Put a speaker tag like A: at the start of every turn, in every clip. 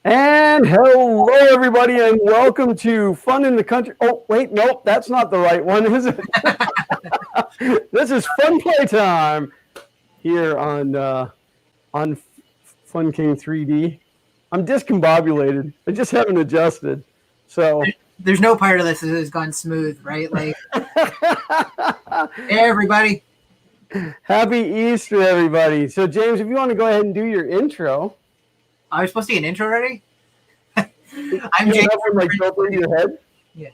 A: And hello, everybody, and welcome to Fun in the Country. Oh, wait, nope, that's not the right one, is it? This is Fun Playtime here on Fun King 3D. I'm discombobulated. I just haven't adjusted. So
B: there's no part of this that has gone smooth, right? Like, hey, everybody.
A: Happy Easter, everybody. So, James, if you want to go ahead and do your intro.
B: I was supposed to get an intro already?
A: I'm James from like built into your head?
B: Yeah.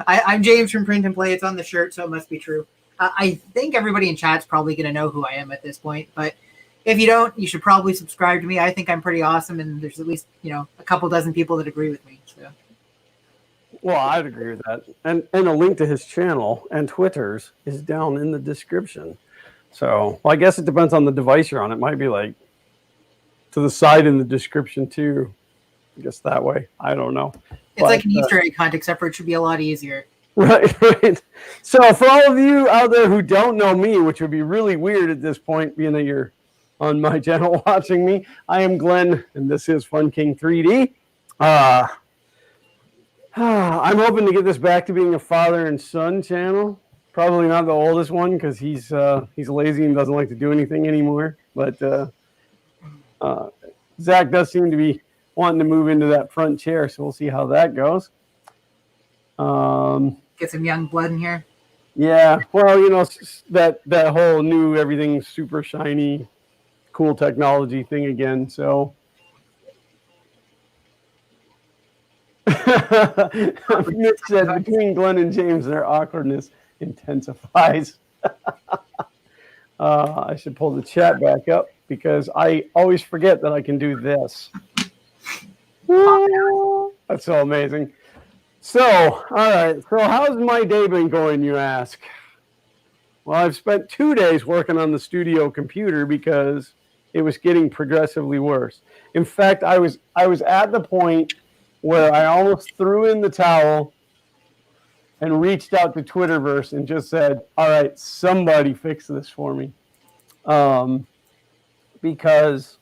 B: I'm James from Print and Play. It's on the shirt, so it must be true. I think everybody in chat's probably going to know who I am at this point, but if you don't, you should probably subscribe to me. I think I'm pretty awesome, and there's at least, a couple dozen people that agree with me. So.
A: Well, I'd agree with that. And a link to his channel and Twitter's is down in the description. So, well, I guess it depends on the device you're on. It might be like to the side in the description too. I guess that way. I don't know.
B: It's like an Easter egg hunt, except for it should be a lot easier.
A: Right. So for all of you out there who don't know me, which would be really weird at this point, being that you're on my channel watching me, I am Glenn, and this is Fun King 3D. I'm hoping to get this back to being a father and son channel. Probably not the oldest one because he's lazy and doesn't like to do anything anymore. But Zach does seem to be wanting to move into that front chair, so we'll see how that goes.
B: Get some young blood in here.
A: Yeah, well, that whole new everything's super shiny, cool technology thing again. So Nick said between Glenn and James, their awkwardness intensifies. I should pull the chat back up because I always forget that I can do this. That's so amazing. So, all right. So how's my day been going, you ask? Well, I've spent 2 days working on the studio computer because it was getting progressively worse. In fact, I was at the point where I almost threw in the towel and reached out to Twitterverse and just said, all right, somebody fix this for me. Because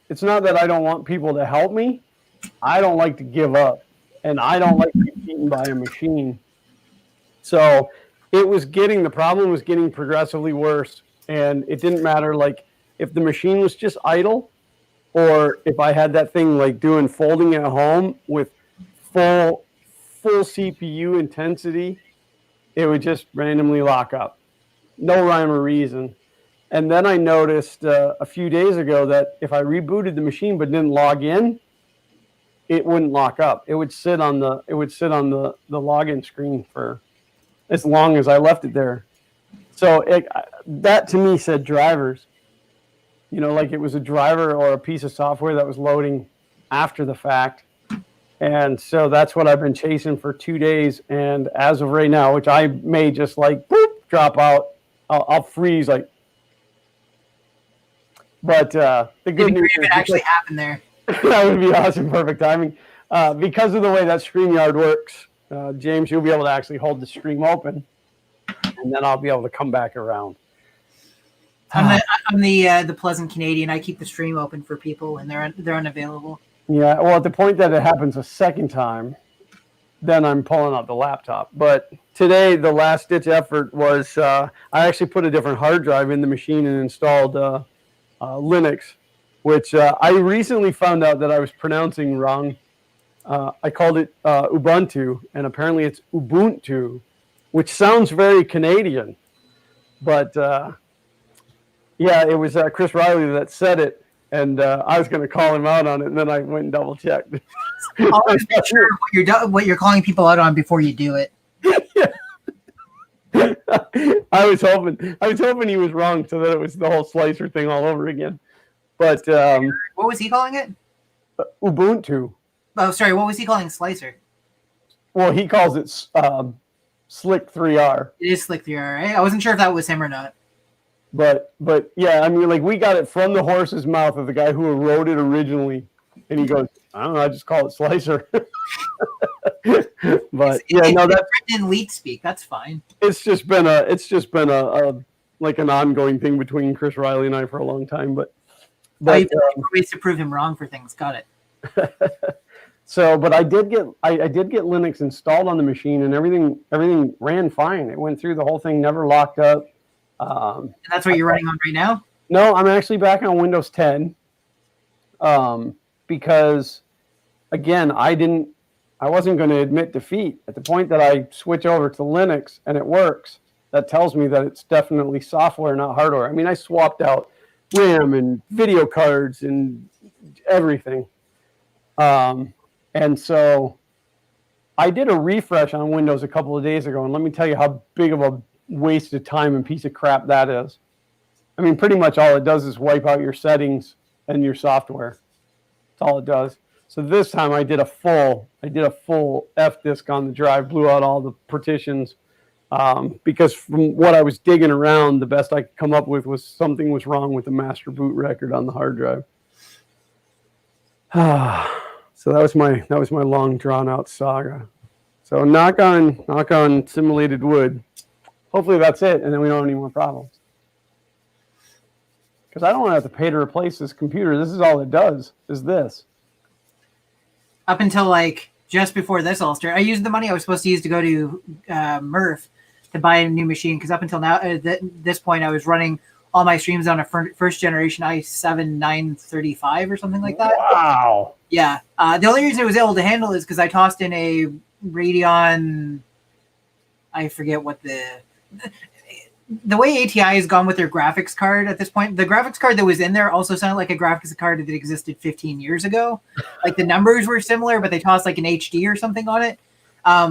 A: it's not that I don't want people to help me. I don't like to give up, and I don't like to get beaten by a machine. So the problem was getting progressively worse, and it didn't matter like if the machine was just idle or if I had that thing like doing folding at home with full CPU intensity, it would just randomly lock up. No rhyme or reason. And then I noticed a few days ago that if I rebooted the machine but didn't log in, it wouldn't lock up. It would sit on the login screen for as long as I left it there. So that to me said drivers. Like it was a driver or a piece of software that was loading after the fact. And so that's what I've been chasing for 2 days. And as of right now, which I may just like drop out, I'll freeze like. But the good news is
B: it actually happened there.
A: That would be awesome, perfect timing. Because of the way that StreamYard works, James, you'll be able to actually hold the stream open, and then I'll be able to come back around.
B: I'm the pleasant Canadian. I keep the stream open for people when they're unavailable.
A: Yeah, well, at the point that it happens a second time, then I'm pulling out the laptop. But today, the last-ditch effort was I actually put a different hard drive in the machine and installed Linux, which I recently found out that I was pronouncing wrong. I called it Ubuntu, and apparently it's Ubuntu, which sounds very Canadian. But yeah, it was Chris Riley that said it, and I was going to call him out on it, and then I went and double checked.
B: Always make sure what you're calling people out on before you do it.
A: I was hoping he was wrong, so that it was the whole slicer thing all over again. But
B: what was he calling it?
A: Ubuntu.
B: Oh, sorry. What was he calling slicer?
A: Well, he calls it Slick 3R.
B: It is Slick 3R, right? I wasn't sure if that was him or not.
A: But yeah, I mean, like we got it from the horse's mouth of the guy who wrote it originally, and he goes, I don't know, I just call it slicer. But that's
B: in leet speak. That's fine.
A: It's just been a like an ongoing thing between Chris Riley and I for a long time. But But
B: ways to prove him wrong for things. Got it.
A: so, but I did get Linux installed on the machine, and everything ran fine. It went through the whole thing, never locked up.
B: And that's what you're running on right now?
A: No, I'm actually back on Windows 10. Because again, I wasn't going to admit defeat. At the point that I switch over to Linux and it works, that tells me that it's definitely software, not hardware. I mean, I swapped out RAM and video cards and everything. And so I did a refresh on Windows a couple of days ago, and let me tell you how big of a waste of time and piece of crap that is. I mean, pretty much all it does is wipe out your settings and your software. That's all it does. So this time I did a full F disk on the drive, blew out all the partitions, because from what I was digging around, the best I could come up with was something was wrong with the master boot record on the hard drive. So that was my long drawn out saga. So knock on simulated wood. Hopefully that's it, and then we don't have any more problems. Because I don't want to have to pay to replace this computer. This is all it does, is this.
B: Up until like just before this all started, I used the money I was supposed to use to go to Murph to buy a new machine. Because up until now, at this point, I was running all my streams on a first generation i7 935 or something like that.
A: Wow.
B: Yeah. The only reason it was able to handle it is because I tossed in a Radeon. I forget what the way ATI has gone with their graphics card at this point. The graphics card that was in there also sounded like a graphics card that existed 15 years ago. Like the numbers were similar, but they tossed like an HD or something on it. I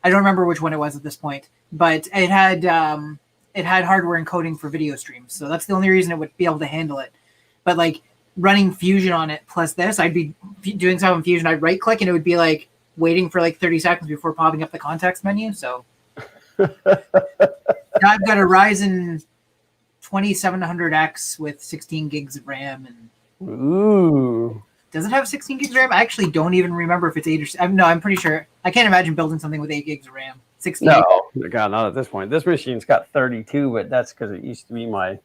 B: don't remember which one it was at this point, but it had hardware encoding for video streams. So that's the only reason it would be able to handle it. But like running Fusion on it plus this, I'd be doing something in Fusion. I'd right click and it would be like waiting for like 30 seconds before popping up the context menu. So now I've got a Ryzen 2700X with 16 gigs of RAM. And
A: ooh,
B: does it have 16 gigs of RAM? I actually don't even remember if it's 8 or no. I'm pretty sure. I can't imagine building something with 8 gigs of RAM. 16.
A: No, God, not at this point. This machine's got 32, but that's because it used to be my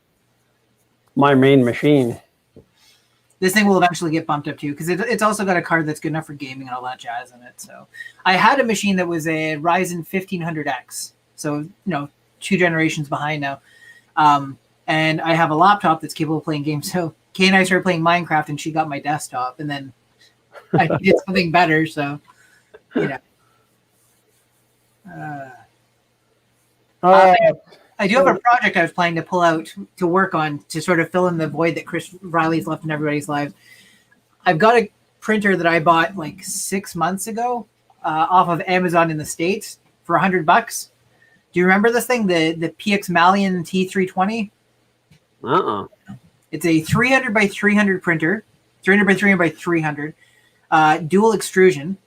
A: main machine.
B: This thing will eventually get bumped up too, because it's also got a card that's good enough for gaming and all that jazz in it. So I had a machine that was a Ryzen 1500X. So, 2 generations behind now. And I have a laptop that's capable of playing games. So Kay and I started playing Minecraft and she got my desktop, and then I did something better. So, I do have a project I was planning to pull out to work on to sort of fill in the void that Chris Riley's left in everybody's lives. I've got a printer that I bought like 6 months ago off of Amazon in the States for $100. Do you remember this thing, the PX Malian T320? It's a 300 by 300 printer, 300 by 300 by 300, dual extrusion,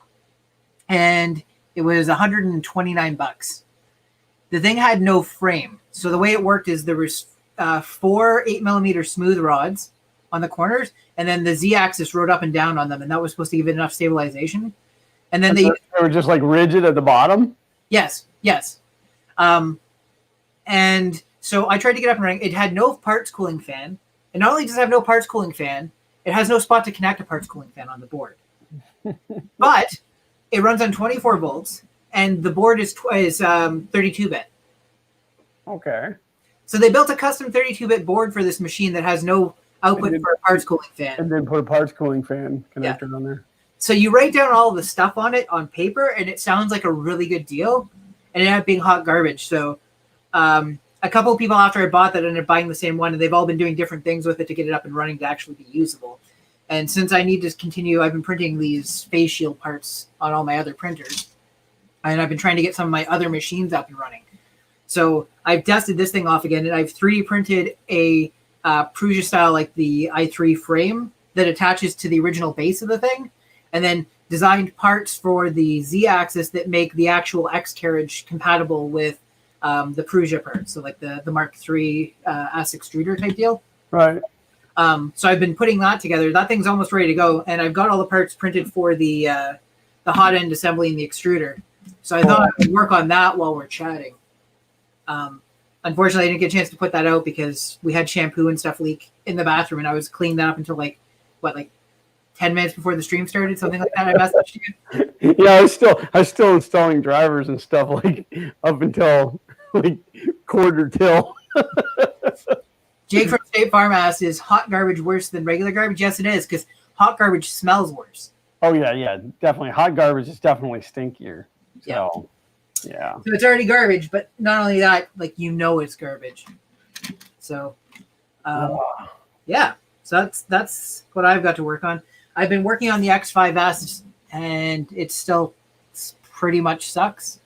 B: and it was $129. The thing had no frame. So the way it worked is there was 4 8mm smooth rods on the corners, and then the Z-axis rode up and down on them, and that was supposed to give it enough stabilization. And then they
A: were just like rigid at the bottom?
B: Yes. And so I tried to get up and running. It had no parts cooling fan. And not only does it have no parts cooling fan, it has no spot to connect a parts cooling fan on the board. But it runs on 24 volts, and the board is 32-bit.
A: Okay.
B: So they built a custom 32-bit board for this machine that has no output for a parts cooling fan.
A: And then put a parts cooling fan connector on there.
B: So you write down all of the stuff on it on paper, and it sounds like a really good deal. And it ended up being hot garbage. So a couple of people after I bought that ended up buying the same one, and they've all been doing different things with it to get it up and running to actually be usable. And since I need to continue, I've been printing these face shield parts on all my other printers. And I've been trying to get some of my other machines up and running. So I've dusted this thing off again, and I've 3D printed a Prusa style, like the i3 frame that attaches to the original base of the thing, and then designed parts for the Z-axis that make the actual X carriage compatible with the Prusa parts, so like the Mark III ass extruder type deal.
A: Right.
B: So I've been putting that together. That thing's almost ready to go, and I've got all the parts printed for the hot end assembly and the extruder. So I thought I would work on that while we're chatting. unfortunately, I didn't get a chance to put that out because we had shampoo and stuff leak in the bathroom, and I was cleaning that up until like 10 minutes before the stream started, something like that. I messaged you.
A: Yeah, I was still installing drivers and stuff like up until like quarter till.
B: Jake from State Farm asked, "Is hot garbage worse than regular garbage?" Yes, it is, because hot garbage smells worse.
A: Oh yeah, definitely. Hot garbage is definitely stinkier. So, yeah.
B: So it's already garbage, but not only that, like it's garbage. So, yeah. So that's what I've got to work on. I've been working on the X5S, and it's pretty much sucks.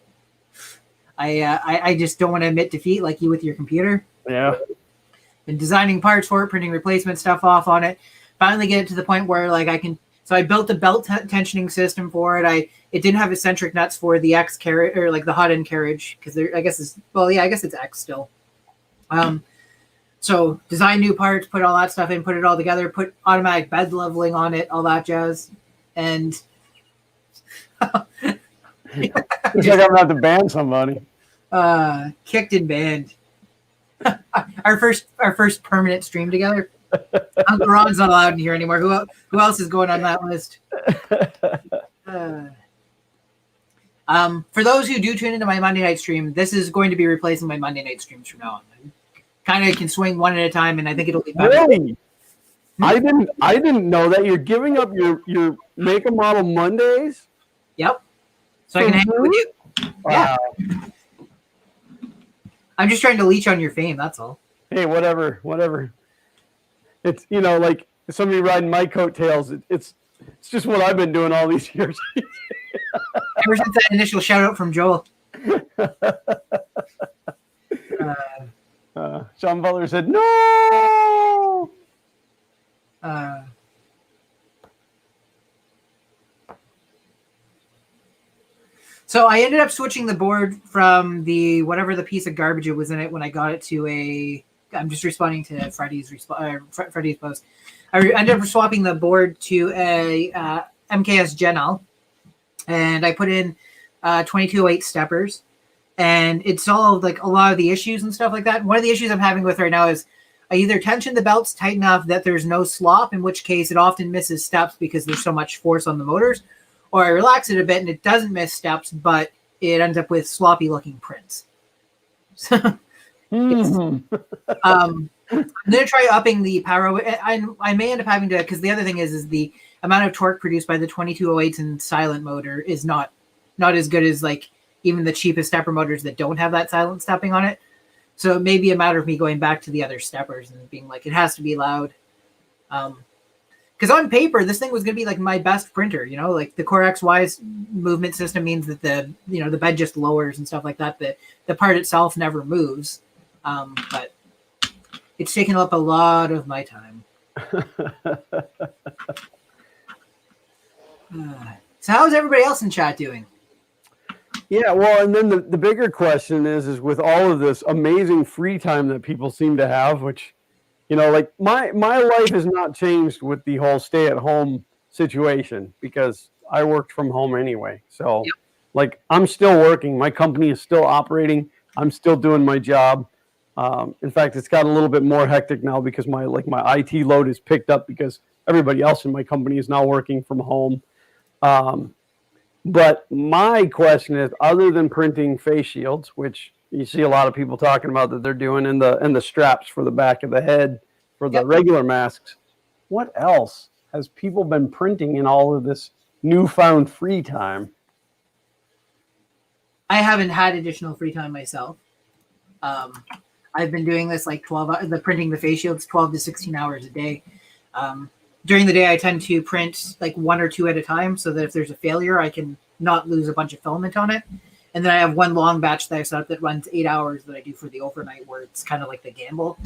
B: I just don't want to admit defeat like you with your computer.
A: Yeah.
B: Been designing parts for it, printing replacement stuff off on it. Finally get it to the point where like I can. So I built a belt tensioning system for it. It didn't have eccentric nuts for the X carriage or like the hot end carriage because I guess it's X still. So design new parts, put all that stuff in, put it all together, put automatic bed leveling on it, all that jazz, and
A: it's like I'm gonna have to ban somebody.
B: Kicked and banned. our first permanent stream together. Uncle Ron's not allowed in here anymore. Who else is going on that list? For those who do tune into my Monday night stream, this is going to be replacing my Monday night streams from now on. Kind of can swing one at a time, and I think it'll be better.
A: Really? I didn't know that you're giving up your make a model Mondays.
B: Yep. So I can hang out with you.
A: Wow.
B: Yeah. I'm just trying to leech on your fame. That's all.
A: Hey, whatever. It's like somebody riding my coattails. It's just what I've been doing all these years.
B: Ever since that initial shout out from Joel.
A: Sean Butler said no.
B: So I ended up switching the board from whatever the piece of garbage it was in it when I got it to a. I'm just responding to Freddie's post. I ended up swapping the board to a MKS Gen L, and I put in 2208 steppers, and it solved like a lot of the issues and stuff like that. One of the issues I'm having with right now is I either tension the belts tight enough that there's no slop, in which case it often misses steps because there's so much force on the motors, or I relax it a bit and it doesn't miss steps, but it ends up with sloppy looking prints. I'm gonna try upping the power. I may end up having to, because the other thing is the amount of torque produced by the 2208s and silent motor is not as good as like even the cheapest stepper motors that don't have that silent stepping on it. So it may be a matter of me going back to the other steppers and being like, it has to be loud. Because on paper, this thing was going to be like my best printer, like the Core XY's movement system means that the bed just lowers and stuff like that. The part itself never moves. But it's taken up a lot of my time. So how's everybody else in chat doing?
A: Yeah, well, and then the bigger question is with all of this amazing free time that people seem to have, which, like my life has not changed with the whole stay-at-home situation because I worked from home anyway. So, yep. Like, I'm still working. My company is still operating. I'm still doing my job. In fact, it's got a little bit more hectic now because my IT load is picked up because everybody else in my company is now working from home. But my question is, other than printing face shields, which you see a lot of people talking about that they're doing, and the straps for the back of the head for the regular masks, what else has people been printing in all of this newfound free time?
B: I haven't had additional free time myself. I've been doing this like 12 hours, printing the face shields 12 to 16 hours a day. During the day, I tend to print like one or two at a time so that if there's a failure, I can not lose a bunch of filament on it. And then I have one long batch that I set up that runs 8 hours that I do for the overnight where it's kind of like the gamble.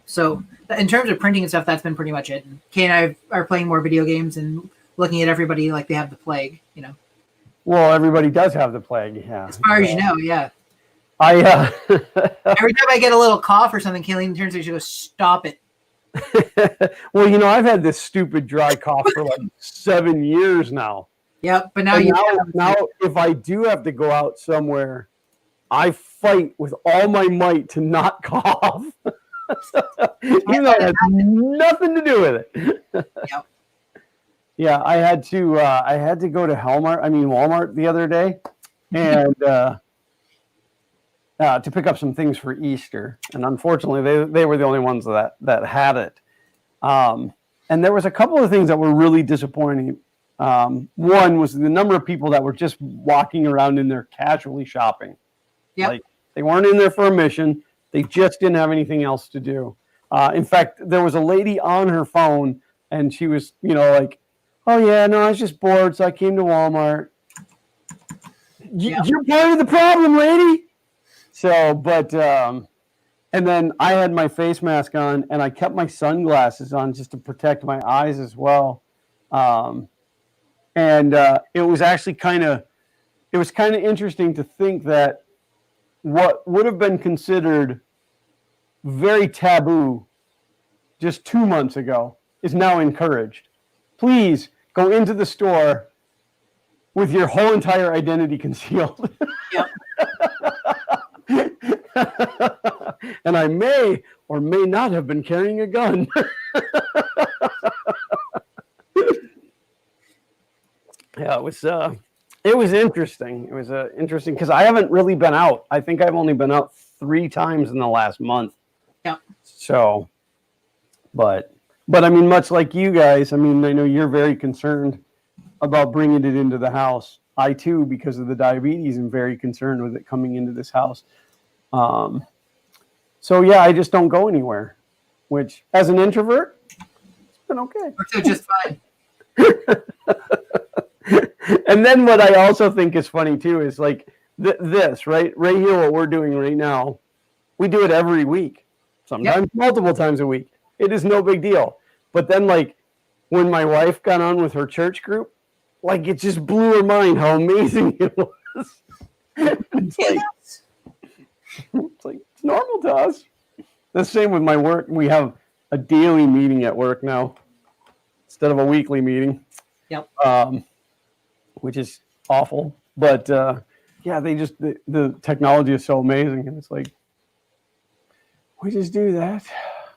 B: So in terms of printing and stuff, that's been pretty much it. And Kay and I are playing more video games and looking at everybody like they have the plague,
A: Well, everybody does have the plague, yeah.
B: As far as you know, yeah.
A: Every
B: time I get a little cough or something, Kayleen turns to she goes, "Stop it."
A: Well, I've had this stupid dry cough for like 7 years now.
B: Yep, but now
A: now if I do have to go out somewhere, I fight with all my might to not cough. Even though it has nothing to do with it.
B: Yep.
A: Yeah, I had to go to Walmart the other day, and to pick up some things for Easter. And unfortunately, they were the only ones that had it. And there was a couple of things that were really disappointing. One was the number of people that were just walking around in there casually shopping.
B: Yep.
A: Like, they weren't in there for a mission. They just didn't have anything else to do. In fact, there was a lady on her phone, and she was, like, oh, yeah, no, I was just bored, so I came to Walmart. You're part of the problem, lady. So, but, and then I had my face mask on, and I kept my sunglasses on just to protect my eyes as well. And it was actually kind of interesting to think that what would have been considered very taboo just 2 months ago is now encouraged. Please go into the store with your whole entire identity concealed.
B: Yep.
A: And I may or may not have been carrying a gun. Yeah, it was interesting. It was interesting because I haven't really been out. I think I've only been out 3 times in the last month.
B: Yeah.
A: So, but I mean, much like you guys, I mean, I know you're very concerned about bringing it into the house. I too, because of the diabetes, am very concerned with it coming into this house. So yeah, I just don't go anywhere. Which, as an introvert, it's been okay.
B: Works just fine.
A: And then what I also think is funny too is like this, right here, what we're doing right now, we do it every week, sometimes multiple times a week. It is no big deal. But then, like, when my wife got on with her church group, like, it just blew her mind how amazing it was. It's normal to us. The same with my work. We have a daily meeting at work now instead of a weekly meeting.
B: Yep.
A: Which is awful. But yeah, the technology is so amazing, and it's like, we just do that.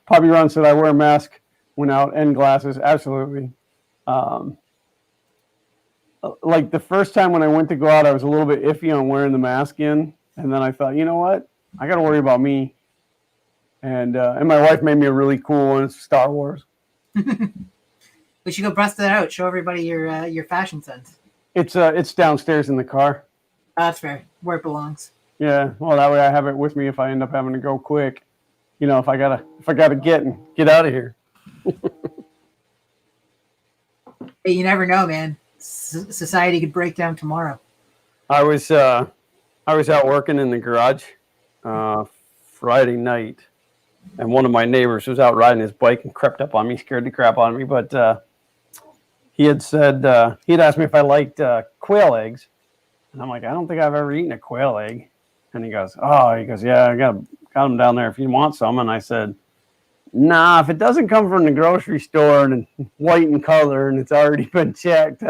A: Poppy Ron said I wear a mask when out and glasses. Absolutely. Like the first time when I went to go out, I was a little bit iffy on wearing the mask in, and then I thought, you know what? I got to worry about me. And my wife made me a really cool one. It's Star Wars.
B: We should go bust that out. Show everybody your fashion sense.
A: It's downstairs in the car.
B: That's fair. Where it belongs.
A: Yeah. Well, that way I have it with me if I end up having to go quick. You know, if I gotta get out of here.
B: Hey, you never know, man. Society could break down tomorrow.
A: I was out working in the garage Friday night, and one of my neighbors was out riding his bike and crept up on me, scared the crap out of me. But he had said he'd asked me if I liked quail eggs, and I'm like, I don't think I've ever eaten a quail egg. And he goes, yeah, I got them down there if you want some. And I said, nah, if it doesn't come from the grocery store and white in color and it's already been checked,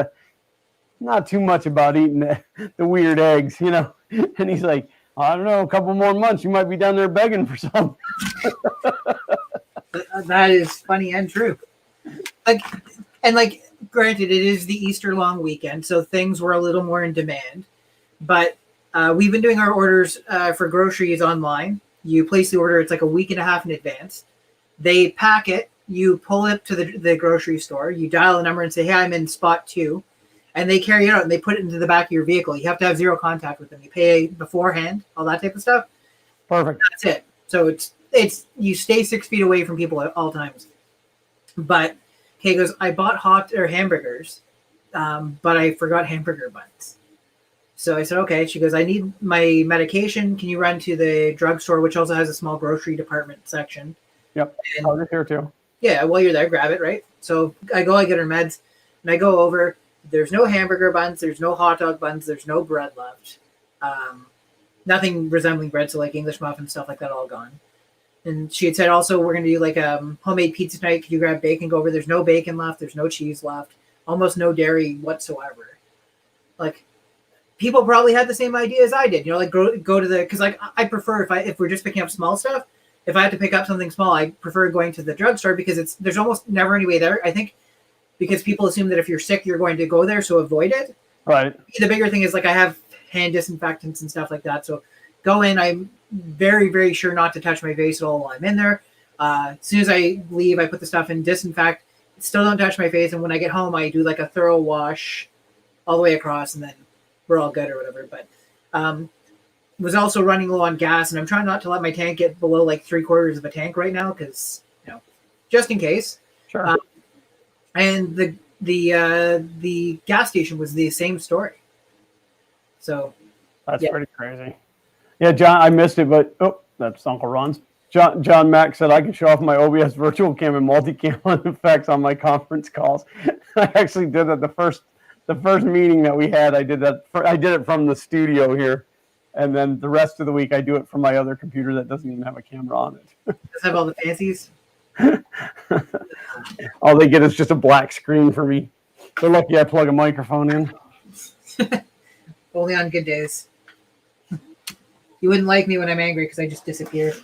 A: not too much about eating the weird eggs, you know. And he's like, I don't know, a couple more months, you might be down there begging for some.
B: That is funny and true. Granted, it is the Easter long weekend, so things were a little more in demand. But we've been doing our orders for groceries online. You place the order, it's like a week and a half in advance. They pack it, you pull it to the grocery store, you dial a number and say, hey, I'm in spot 2. And they carry it out and they put it into the back of your vehicle. You have to have zero contact with them. You pay beforehand, all that type of stuff.
A: Perfect.
B: That's it. So it's you stay 6 feet away from people at all times. But Kay goes, I bought hamburgers, but I forgot hamburger buns. So I said, okay. She goes, I need my medication. Can you run to the drugstore, which also has a small grocery department section?
A: Yep. I'll get here too.
B: Yeah, while you're there, grab it, right? So I get her meds, and I go over. There's no hamburger buns. There's no hot dog buns. There's no bread left. Nothing resembling bread, so like English muffins, stuff like that, all gone. And she had said also, we're going to do like homemade pizza tonight. Could you grab bacon, go over? There's no bacon left. There's no cheese left. Almost no dairy whatsoever. Like, people probably had the same idea as I did. Like go to the, because like I prefer if we're just picking up small stuff. If I have to pick up something small, I prefer going to the drugstore because there's almost never any way there. I think because people assume that if you're sick, you're going to go there, so avoid it.
A: Right.
B: The bigger thing is like I have hand disinfectants and stuff like that, so go in. I'm very, very sure not to touch my face at all while I'm in there. As soon as I leave, I put the stuff in, disinfect. Still don't touch my face, and when I get home, I do like a thorough wash all the way across, and then we're all good or whatever. But was also running low on gas, and I'm trying not to let my tank get below like 3/4 of a tank right now because just in case.
A: Sure.
B: And the gas station was the same story. So
A: that's pretty crazy. Yeah, John, I missed it, but that's Uncle Ron's. John Mack said I can show off my OBS virtual cam and multicam effects on my conference calls. I actually did that the first meeting that we had. I did it from the studio here, and then the rest of the week I do it from my other computer that doesn't even have a camera on it.
B: Does it have all the fancies?
A: All they get is just a black screen for me. They're lucky I plug a microphone in.
B: Only on good days. You wouldn't like me when I'm angry because I just disappear.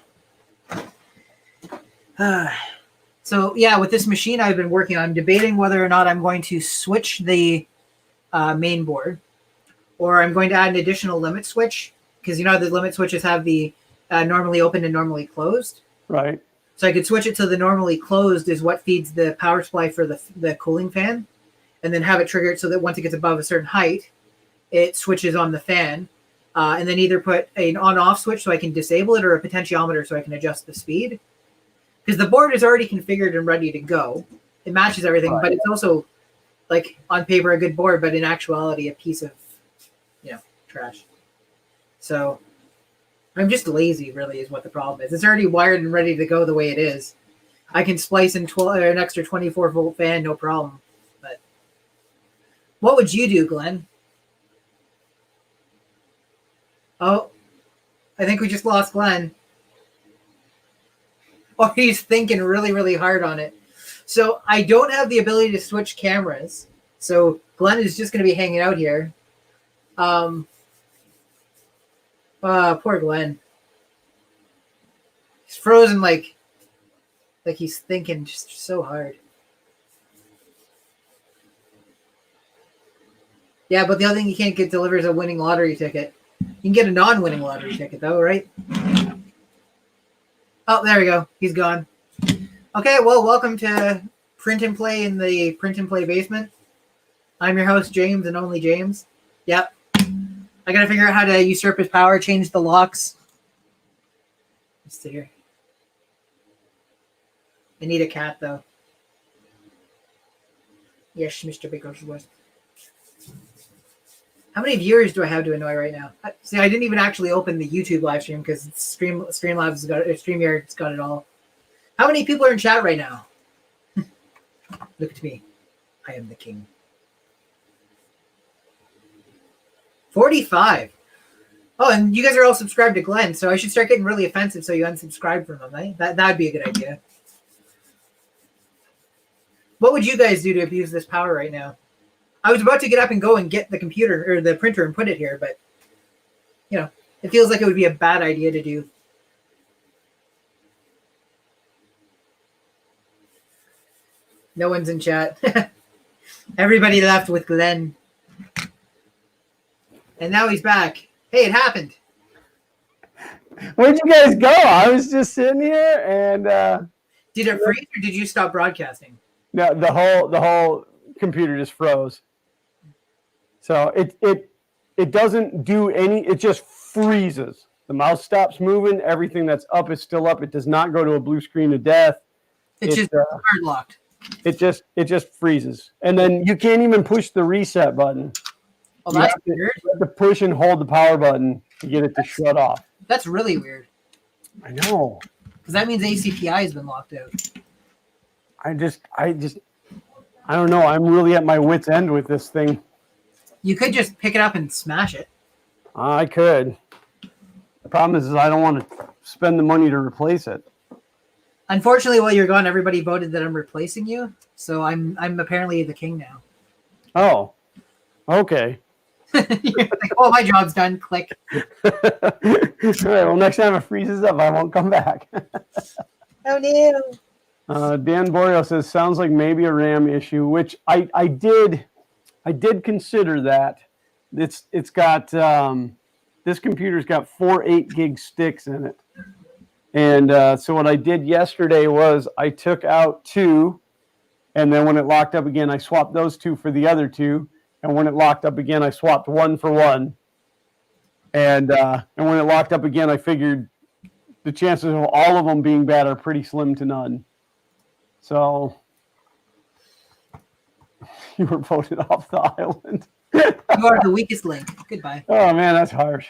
B: So yeah, with this machine I've been working on, debating whether or not I'm going to switch the main board, or I'm going to add an additional limit switch, because the limit switches have the normally open and normally closed.
A: Right.
B: So I could switch it to the normally closed is what feeds the power supply for the cooling fan, and then have it triggered so that once it gets above a certain height, it switches on the fan, and then either put an on-off switch so I can disable it, or a potentiometer so I can adjust the speed. Because the board is already configured and ready to go. It matches everything, right. But it's also, like, on paper a good board, but in actuality a piece of, trash. So I'm just lazy, really, is what the problem is. It's already wired and ready to go the way it is. I can splice in an extra 24-volt fan, no problem. But what would you do, Glenn? Oh, I think we just lost Glenn. Or he's thinking really, really hard on it. So I don't have the ability to switch cameras. So Glenn is just going to be hanging out here. Poor Glenn. He's frozen like he's thinking just so hard. Yeah, but the other thing you can't get delivered is a winning lottery ticket. You can get a non-winning lottery ticket, though, right? Oh, there we go. He's gone. Okay, well, welcome to Print and Play in the Print and Play basement. I'm your host, James, and only James. Yep. I gotta figure out how to usurp his power, change the locks. Let's see here. I need a cat, though. Yes, Mr. Bigglesworth. How many viewers do I have to annoy right now? See, I didn't even actually open the YouTube live stream because StreamYard's got it all. How many people are in chat right now? Look at me. I am the king. 45. Oh, and you guys are all subscribed to Glenn, so I should start getting really offensive so you unsubscribe from him, right? That'd be a good idea. What would you guys do to abuse this power right now? I was about to get up and go and get the computer or the printer and put it here, but it feels like it would be a bad idea to do. No one's in chat. Everybody left with Glenn. And now he's back. Hey, it happened.
A: Where'd you guys go? I was just sitting here and
B: did it freeze or did you stop broadcasting?
A: No, the whole computer just froze. So it doesn't do any, it just freezes. The mouse stops moving. Everything that's up is still up. It does not go to a blue screen of death.
B: It's just hard locked.
A: It just freezes. And then you can't even push the reset button.
B: Oh, that's weird.
A: You have to push and hold the power button to get it to shut off.
B: That's really weird.
A: I know.
B: Because that means ACPI has been locked out.
A: I don't know. I'm really at my wit's end with this thing.
B: You could just pick it up and smash it.
A: I could. The problem is I don't want to spend the money to replace it.
B: Unfortunately, while you're gone, everybody voted that I'm replacing you. So I'm apparently the king now.
A: Oh, okay.
B: You're like, oh, my job's done. Click.
A: All right, well, next time it freezes up, I won't come back.
B: Oh no.
A: Dan Borio says, sounds like maybe a RAM issue, which I did consider that. It's got this computer's got 4 8-gig sticks in it. And so what I did yesterday was I took out 2, and then when it locked up again, I swapped those 2 for the other 2. And when it locked up again, I swapped 1 for 1. And when it locked up again, I figured the chances of all of them being bad are pretty slim to none. So you were voted off the island.
B: You are the weakest link. Goodbye.
A: Oh man, that's harsh.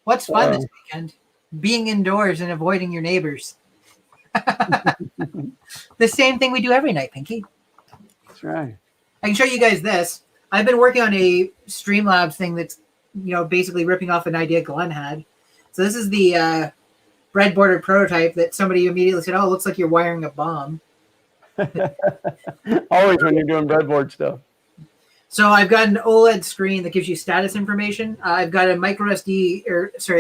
B: What's fun this weekend? Being indoors and avoiding your neighbors. The same thing we do every night, Pinky.
A: That's right.
B: I can show you guys this. I've been working on a Streamlabs thing that's, basically ripping off an idea Glenn had. So this is the breadboarded prototype that somebody immediately said, oh, it looks like you're wiring a bomb.
A: Always when you're doing breadboard stuff.
B: So I've got an OLED screen that gives you status information. I've got a a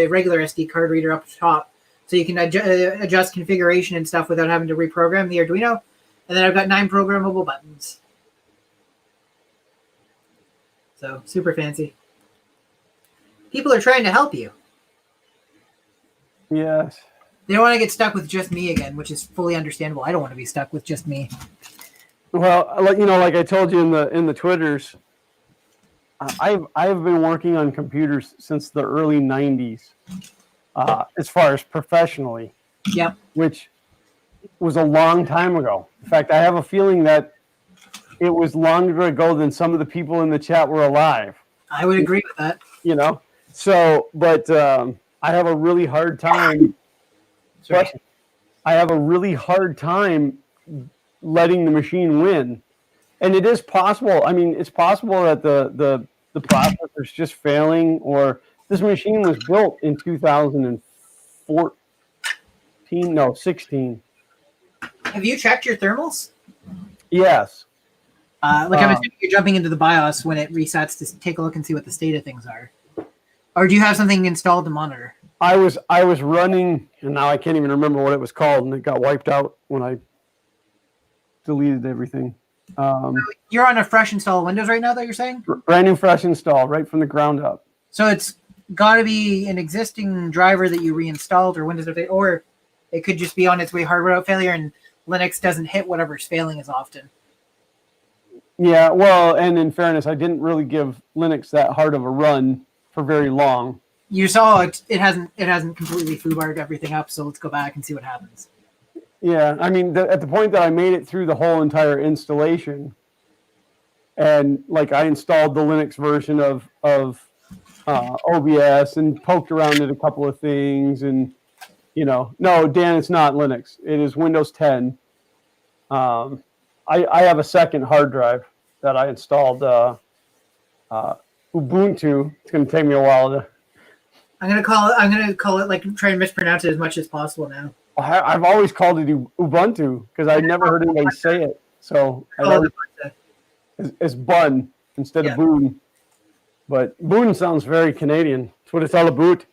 B: regular SD card reader up top, so you can adjust configuration and stuff without having to reprogram the Arduino. And then I've got 9 programmable buttons. So super fancy. People are trying to help you.
A: Yes.
B: They don't want to get stuck with just me again, which is fully understandable. I don't want to be stuck with just me.
A: Well, like I told you in the Twitters, I've been working on computers since the early 90s, as far as professionally.
B: Yep.
A: Which was a long time ago. In fact, I have a feeling that it was longer ago than some of the people in the chat were alive.
B: I would agree with that.
A: So, but I have a really hard time.
B: Sorry.
A: I have a really hard time letting the machine win. And it is possible. I mean, it's possible that the processor's just failing, or this machine was built in 16.
B: Have you checked your thermals?
A: Yes.
B: I'm assuming you're jumping into the BIOS when it resets to take a look and see what the state of things are. Or do you have something installed to monitor?
A: I was running, and now I can't even remember what it was called, and it got wiped out when I deleted everything.
B: You're on a fresh install of Windows right now, that you're saying?
A: Brand new, fresh install, right from the ground up.
B: So it's got to be an existing driver that you reinstalled, or Windows update, or it could just be on its way hardware out failure, and Linux doesn't hit whatever's failing as often.
A: Yeah, well, and in fairness, I didn't really give Linux that hard of a run for very long.
B: You saw it hasn't completely foobarred everything up, so let's go back and see what happens.
A: Yeah, I mean, at the point that I made it through the whole entire installation, and like I installed the Linux version of OBS and poked around at a couple of things, and no, Dan, it's not Linux. It is Windows 10. I have a second hard drive that I installed Ubuntu. It's going to take me a while to.
B: I'm gonna call it like try and mispronounce it as much as possible now.
A: I've always called it Ubuntu because I never heard anybody say it. So it's Bun instead of Boon. But Boon sounds very Canadian. That's what it's all about.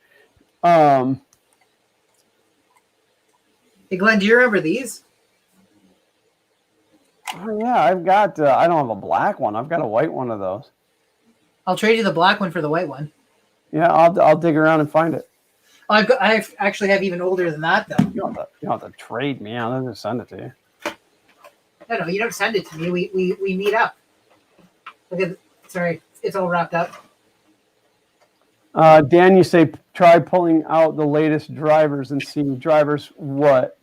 B: Hey Glenn, do you remember these?
A: Oh, yeah, I've got. I don't have a black one. I've got a white one of those.
B: I'll trade you the black one for the white one.
A: Yeah, I'll dig around and find it.
B: I actually have even older than that though.
A: You don't have to trade me. I'll just send it to you.
B: No, you don't send it to me. We meet up. Look at. Sorry, it's all wrapped up.
A: Dan, you say try pulling out the latest drivers and see drivers what?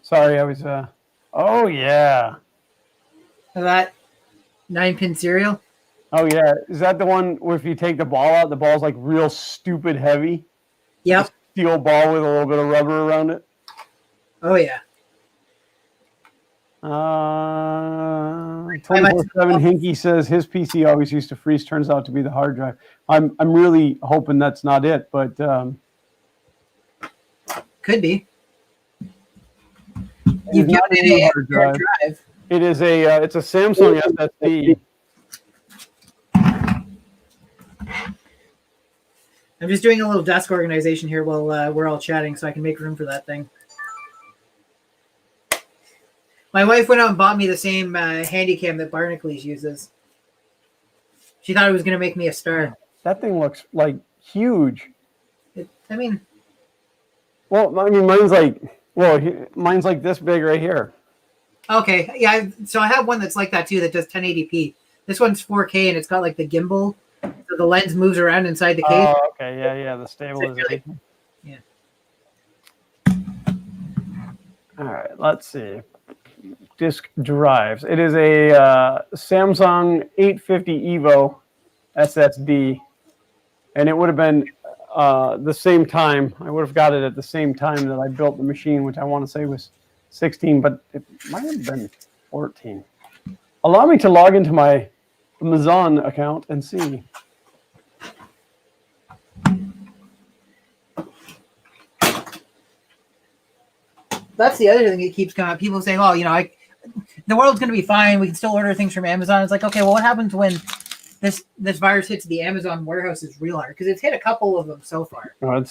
A: Sorry, I was. Oh yeah.
B: That 9-pin serial.
A: Oh yeah, is that the one where if you take the ball out, the ball's like real stupid heavy?
B: Yep.
A: Steel ball with a little bit of rubber around it.
B: Oh yeah.
A: 24/7 Hinky says his PC always used to freeze. Turns out to be the hard drive. I'm really hoping that's not it, but
B: Could be.
A: It
B: You've
A: is not
B: got
A: a
B: a
A: hard
B: hard
A: drive.
B: drive.
A: It is it's a Samsung SSD.
B: I'm just doing a little desk organization here while we're all chatting so I can make room for that thing. My wife went out and bought me the same Handycam that Barnacle uses. She thought it was going to make me a star.
A: That thing looks like huge.
B: I mean,
A: Well, mine's like this big right here.
B: okay. Yeah, so I have one that's like that too that does 1080p. This one's 4K and it's got like the gimbal. So the lens moves around inside the case.
A: Oh, okay. Yeah. The stabilization.
B: Yeah.
A: All right. Let's see. Disk drives. It is a Samsung 850 Evo SSD, and it would have been the same time. I would have got it at the same time that I built the machine, which I want to say was 16, but it might have been 14. Allow me to log into my Amazon account and see.
B: That's the other thing that keeps coming up. People saying, "Oh, the world's going to be fine. We can still order things from Amazon." It's like, okay, well, what happens when this virus hits the Amazon warehouses real hard? Because it's hit a couple of them so far.
A: Well,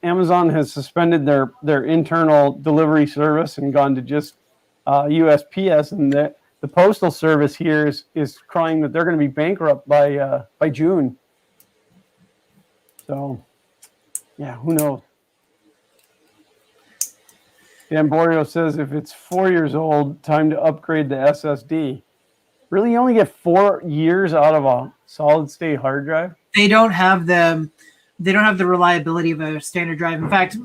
A: Amazon has suspended their internal delivery service and gone to just USPS, and the postal service here is crying that they're going to be bankrupt by June. So, yeah, who knows? Dan Borio says if it's 4 years old, time to upgrade the SSD. Really, you only get 4 years out of a solid state hard drive?
B: They don't have the reliability of a standard drive. In fact,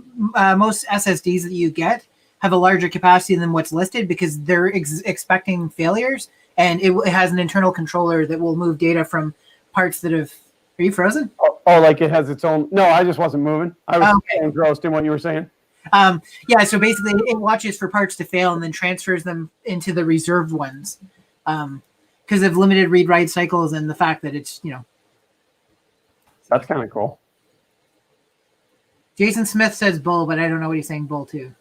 B: most SSDs that you get have a larger capacity than what's listed because they're expecting failures, and it has an internal controller that will move data from parts that have. Are you frozen?
A: Oh, like it has its own. No, I just wasn't moving. I was engrossed in what you were saying.
B: Yeah, so basically it watches for parts to fail and then transfers them into the reserved ones because of limited read-write cycles and the fact that it's,
A: That's kind of cool.
B: Jason Smith says bull, but I don't know what he's saying bull to.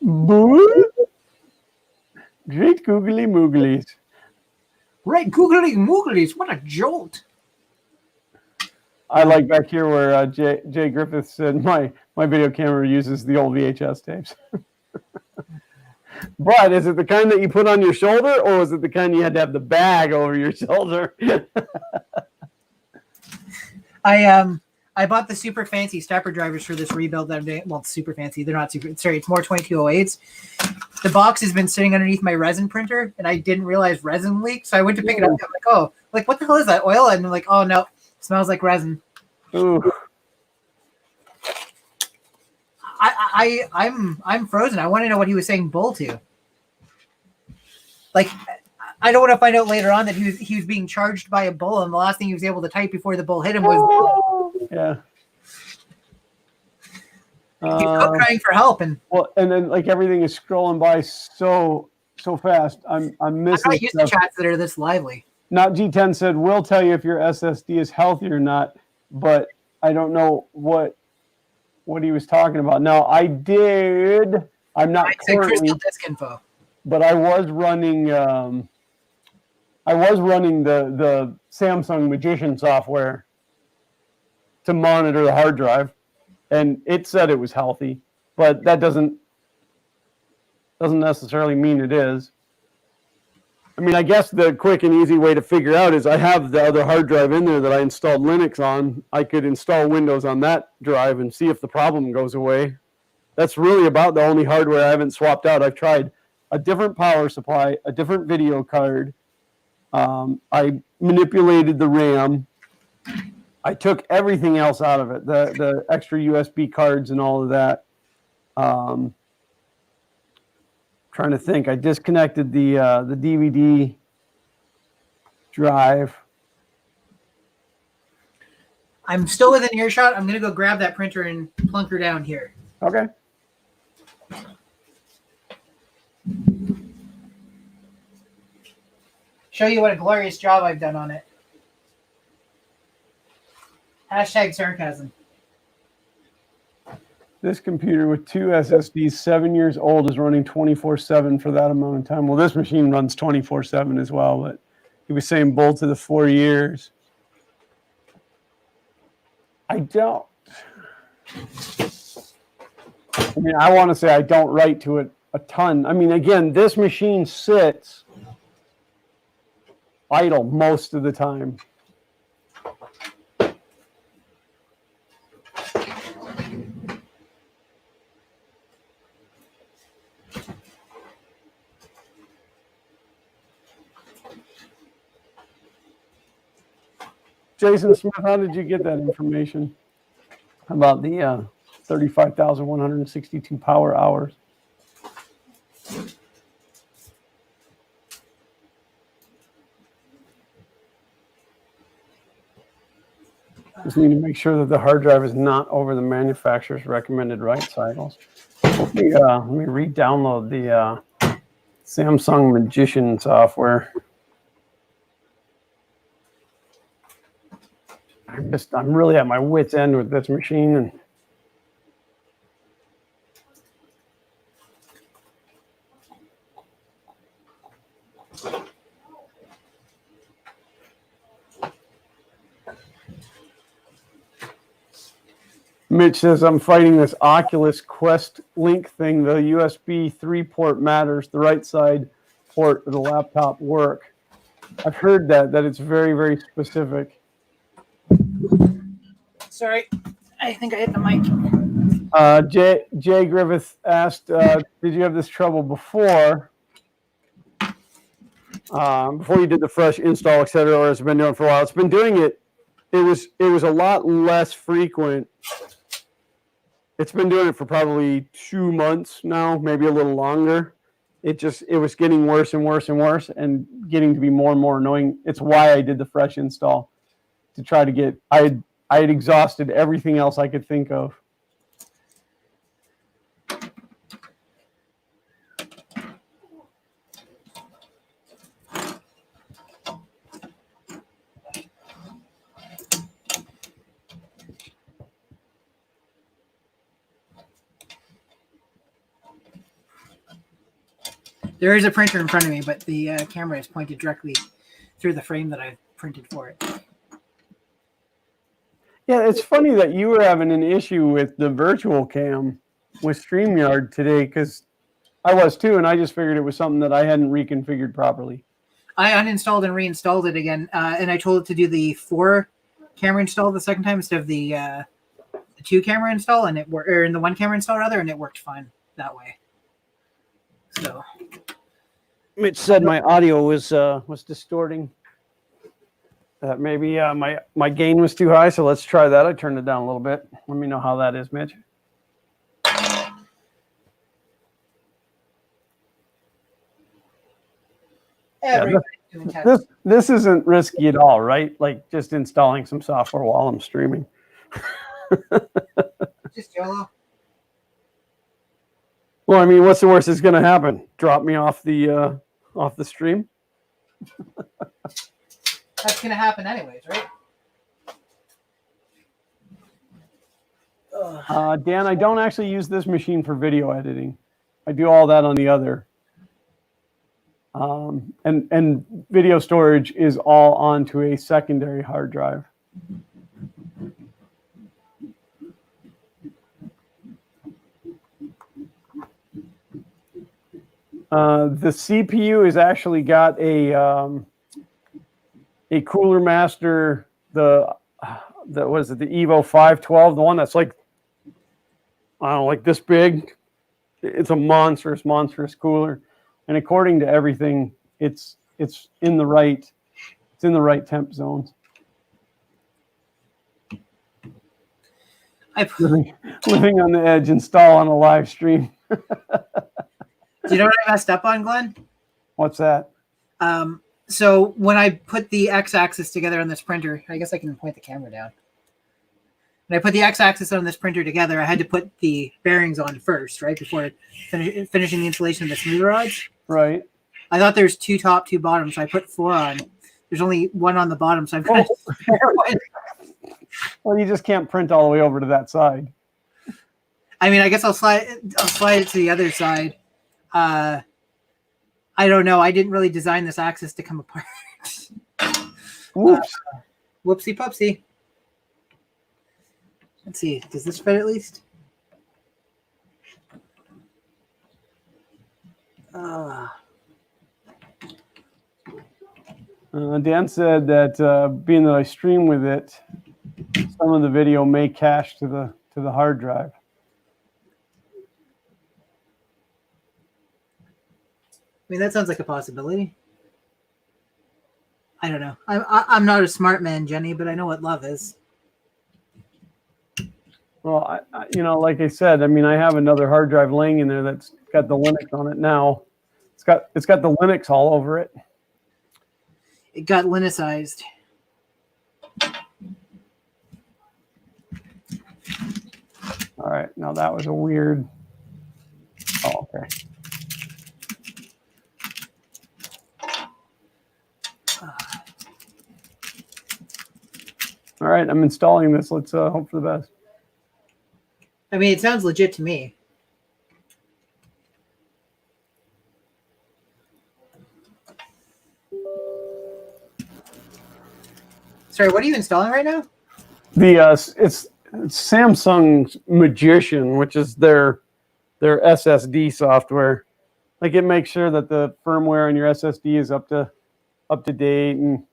A: Bull? Great googly mooglies.
B: Right, googly mooglies, what a jolt.
A: I like back here where Jay Griffith said my video camera uses the old VHS tapes. But is it the kind that you put on your shoulder, or is it the kind you had to have the bag over your shoulder?
B: I bought the super fancy stepper drivers for this rebuild that I'm doing. Well, it's super fancy. They're not super. Sorry, it's more 2208s. The box has been sitting underneath my resin printer, and I didn't realize resin leaked. So I went to pick it up. And I'm like, oh, what the hell is that oil? And I'm like, oh no. Smells like resin.
A: Ooh.
B: I'm frozen. I want to know what he was saying bull to. Like, I don't want to find out later on that he was being charged by a bull, and the last thing he was able to type before the bull hit him was bull.
A: Yeah.
B: He's crying for help, and
A: then like everything is scrolling by so fast. I'm missing.
B: I'm not used to chats that are this lively.
A: Not G10 said, we'll tell you if your SSD is healthy or not, but I don't know what he was talking about. Now, I'm not currently,
B: crystal disk info.
A: But I was running the Samsung Magician software to monitor the hard drive, and it said it was healthy, but that doesn't necessarily mean it is. I mean, I guess the quick and easy way to figure out is I have the other hard drive in there that I installed Linux on. I could install Windows on that drive and see if the problem goes away. That's really about the only hardware I haven't swapped out. I've tried a different power supply, a different video card. I manipulated the RAM. I took everything else out of it, the extra USB cards and all of that. Trying to think. I disconnected the DVD drive.
B: I'm still within earshot. I'm going to go grab that printer and plunk her down here.
A: Okay.
B: Show you what a glorious job I've done on it. # sarcasm.
A: This computer with 2 SSDs, 7 years old, is running 24/7 for that amount of time. Well, this machine runs 24/7 as well, but he was saying both of the 4 years. I don't. I mean, I want to say I don't write to it a ton. I mean, again, this machine sits idle most of the time. Jason Smith, how did you get that information about the 35,162 power hours? Just need to make sure that the hard drive is not over the manufacturer's recommended write cycles. Let me re-download the Samsung Magician software. I'm really at my wit's end with this machine, and Mitch says, I'm fighting this Oculus Quest Link thing. The USB 3 port matters. The right side port of the laptop work. I've heard that it's very, very specific.
B: Sorry, I think I hit the mic.
A: Jay Griffith asked, did you have this trouble before you did the fresh install, et cetera, or has it been doing it for a while? It's been doing it. It was a lot less frequent. It's been doing it for probably 2 months now, maybe a little longer. It was getting worse and worse and worse and getting to be more and more annoying. It's why I did the fresh install, to try to get, I had exhausted everything else I could think of.
B: There is a printer in front of me, but the camera is pointed directly through the frame that I've printed for it.
A: Yeah, it's funny that you were having an issue with the virtual cam with StreamYard today, because I was too, and I just figured it was something that I hadn't reconfigured properly.
B: I uninstalled and reinstalled it again, and I told it to do the 4 camera install the second time instead of the 2 camera install, and it worked, or in the 1 camera install rather, and it worked fine that way. So
A: Mitch said my audio was distorting. That maybe my gain was too high, so let's try that. I turned it down a little bit. Let me know how that is, Mitch. This isn't risky at all, right? Like just installing some software while I'm streaming.
B: Just YOLO.
A: Well, I mean, what's the worst that's going to happen? Drop me off the stream?
B: That's going to happen anyways, right?
A: Dan, I don't actually use this machine for video editing. I do all that on the other. And video storage is all onto a secondary hard drive. The CPU has actually got a Cooler Master, the Evo 512, the one that's like, I don't know, like this big. It's a monstrous cooler, and according to everything, it's in the right temp zones. Living on the edge, install on a live stream.
B: Do you know what I messed up on, Glenn?
A: What's that?
B: So when I put the x-axis together on this printer, I guess I can point the camera down. When I put the x-axis on this printer together, I had to put the bearings on first, right, before finishing the installation of the smooth rods.
A: Right.
B: I thought there's 2 top, 2 bottom, so I put 4 on. There's only 1 on the bottom, so I'm going to...
A: Well, you just can't print all the way over to that side.
B: I mean, I guess I'll slide it to the other side. I don't know. I didn't really design this axis to come apart.
A: Whoops.
B: Whoopsie pupsie. Let's see. Does this fit at least?
A: Dan said that being that I stream with it, some of the video may cache to the hard drive.
B: I mean, that sounds like a possibility. I don't know. I'm not a smart man, Jenny, but I know what love is.
A: Well, like I said, I mean, I have another hard drive laying in there that's got the Linux on it now. It's got the Linux all over it.
B: It got Linuxized.
A: All right, now that was a weird. Oh, okay. All right, I'm installing this. Let's hope for the best.
B: I mean, it sounds legit to me. Sorry, what are you installing right now?
A: It's Samsung's Magician, which is their SSD software. Like, it makes sure that the firmware on your SSD is up to date. And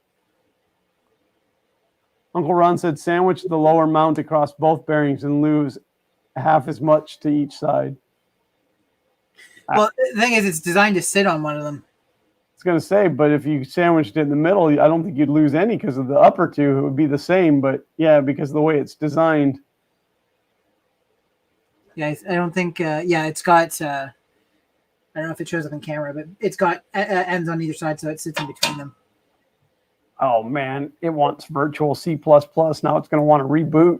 A: Uncle Ron said, sandwich the lower mount across both bearings and lose half as much to each side.
B: Well, the thing is, it's designed to sit on one of them.
A: I was going to say, but if you sandwiched it in the middle, I don't think you'd lose any because of the upper two. It would be the same, but yeah, because of the way it's designed.
B: Yeah, I don't think. Yeah, it's got. I don't know if it shows up in camera, but it's got ends on either side, so it sits in between them.
A: Oh man, it wants virtual C++. Now it's going to want to reboot.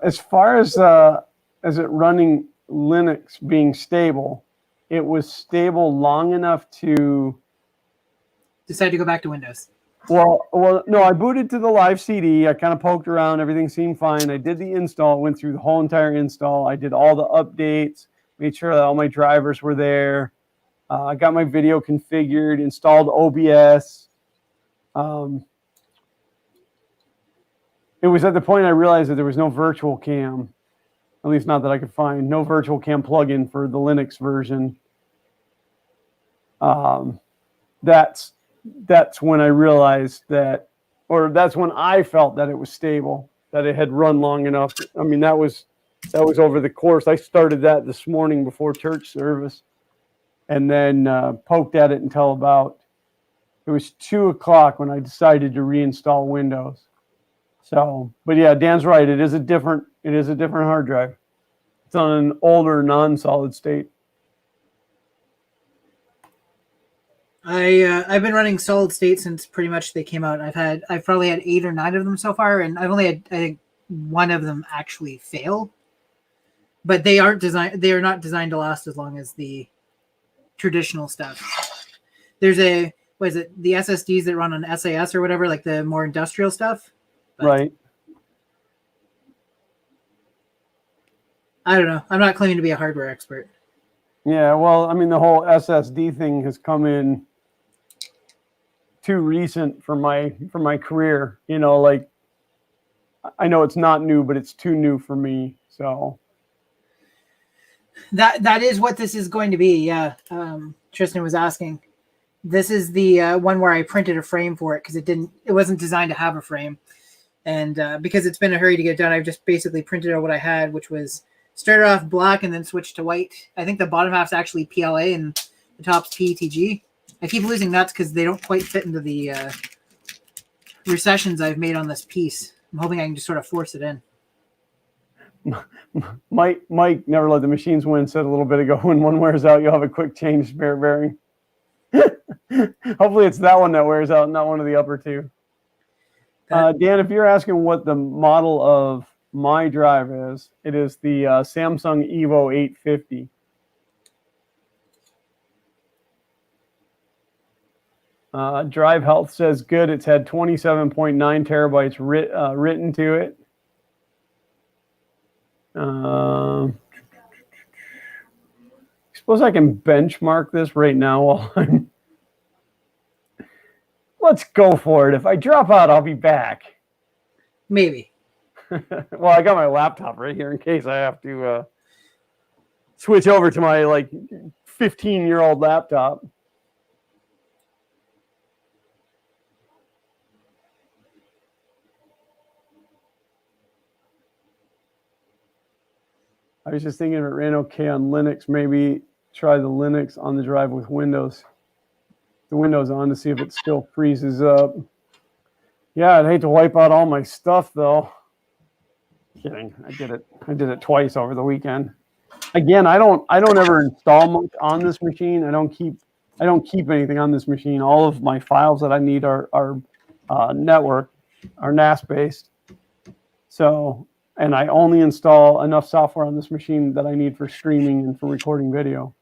A: As far as it running Linux being stable, it was stable long enough to
B: decide to go back to Windows.
A: Well, no, I booted to the live CD. I kind of poked around. Everything seemed fine. I did the install, went through the whole entire install. I did all the updates, made sure that all my drivers were there. I got my video configured, installed OBS. It was at the point I realized that there was no virtual cam, at least not that I could find, no virtual cam plugin for the Linux version. That's when I realized that, or that's when I felt that it was stable, that it had run long enough. I mean, that was over the course. I started that this morning before church service, and then poked at it until it was 2 o'clock when I decided to reinstall Windows. So, but yeah, Dan's right. It is a different hard drive. It's on an older non-solid state.
B: I've been running solid state since pretty much they came out. I've probably had 8 or 9 of them so far, and I've only had, I think, 1 of them actually fail. But they are not designed to last as long as the traditional stuff. There's the SSDs that run on SAS or whatever, like the more industrial stuff. But
A: right.
B: I don't know. I'm not claiming to be a hardware expert.
A: Yeah, well, I mean, the whole SSD thing has come in too recent for my career. You know, like, I know it's not new, but it's too new for me. So
B: that is what this is going to be. Yeah. Tristan was asking. This is the one where I printed a frame for it because it wasn't designed to have a frame. And because it's been a hurry to get done, I've just basically printed out what I had, which was started off black and then switched to white. I think the bottom half's actually PLA and the top's PETG. I keep losing nuts because they don't quite fit into the recessions I've made on this piece. I'm hoping I can just sort of force it in.
A: Mike never let the machines win said a little bit ago, when one wears out, you'll have a quick change spare bearing. Hopefully it's that one that wears out, not one of the upper two. Dan, if you're asking what the model of my drive is, it is the Samsung Evo 850. Drive Health says good. It's had 27.9 terabytes written to it. Suppose I can benchmark this right now while I'm. Let's go for it. If I drop out, I'll be back.
B: Maybe.
A: Well, I got my laptop right here in case I have to switch over to my 15-year-old laptop. I was just thinking if it ran okay on Linux, maybe try the Linux on the drive with Windows. The Windows on to see if it still freezes up. Yeah, I'd hate to wipe out all my stuff though. Kidding. I did it twice over the weekend. Again, I don't ever install much on this machine. I don't keep anything on this machine. All of my files that I need are network, are NAS based. So, and I only install enough software on this machine that I need for streaming and for recording video.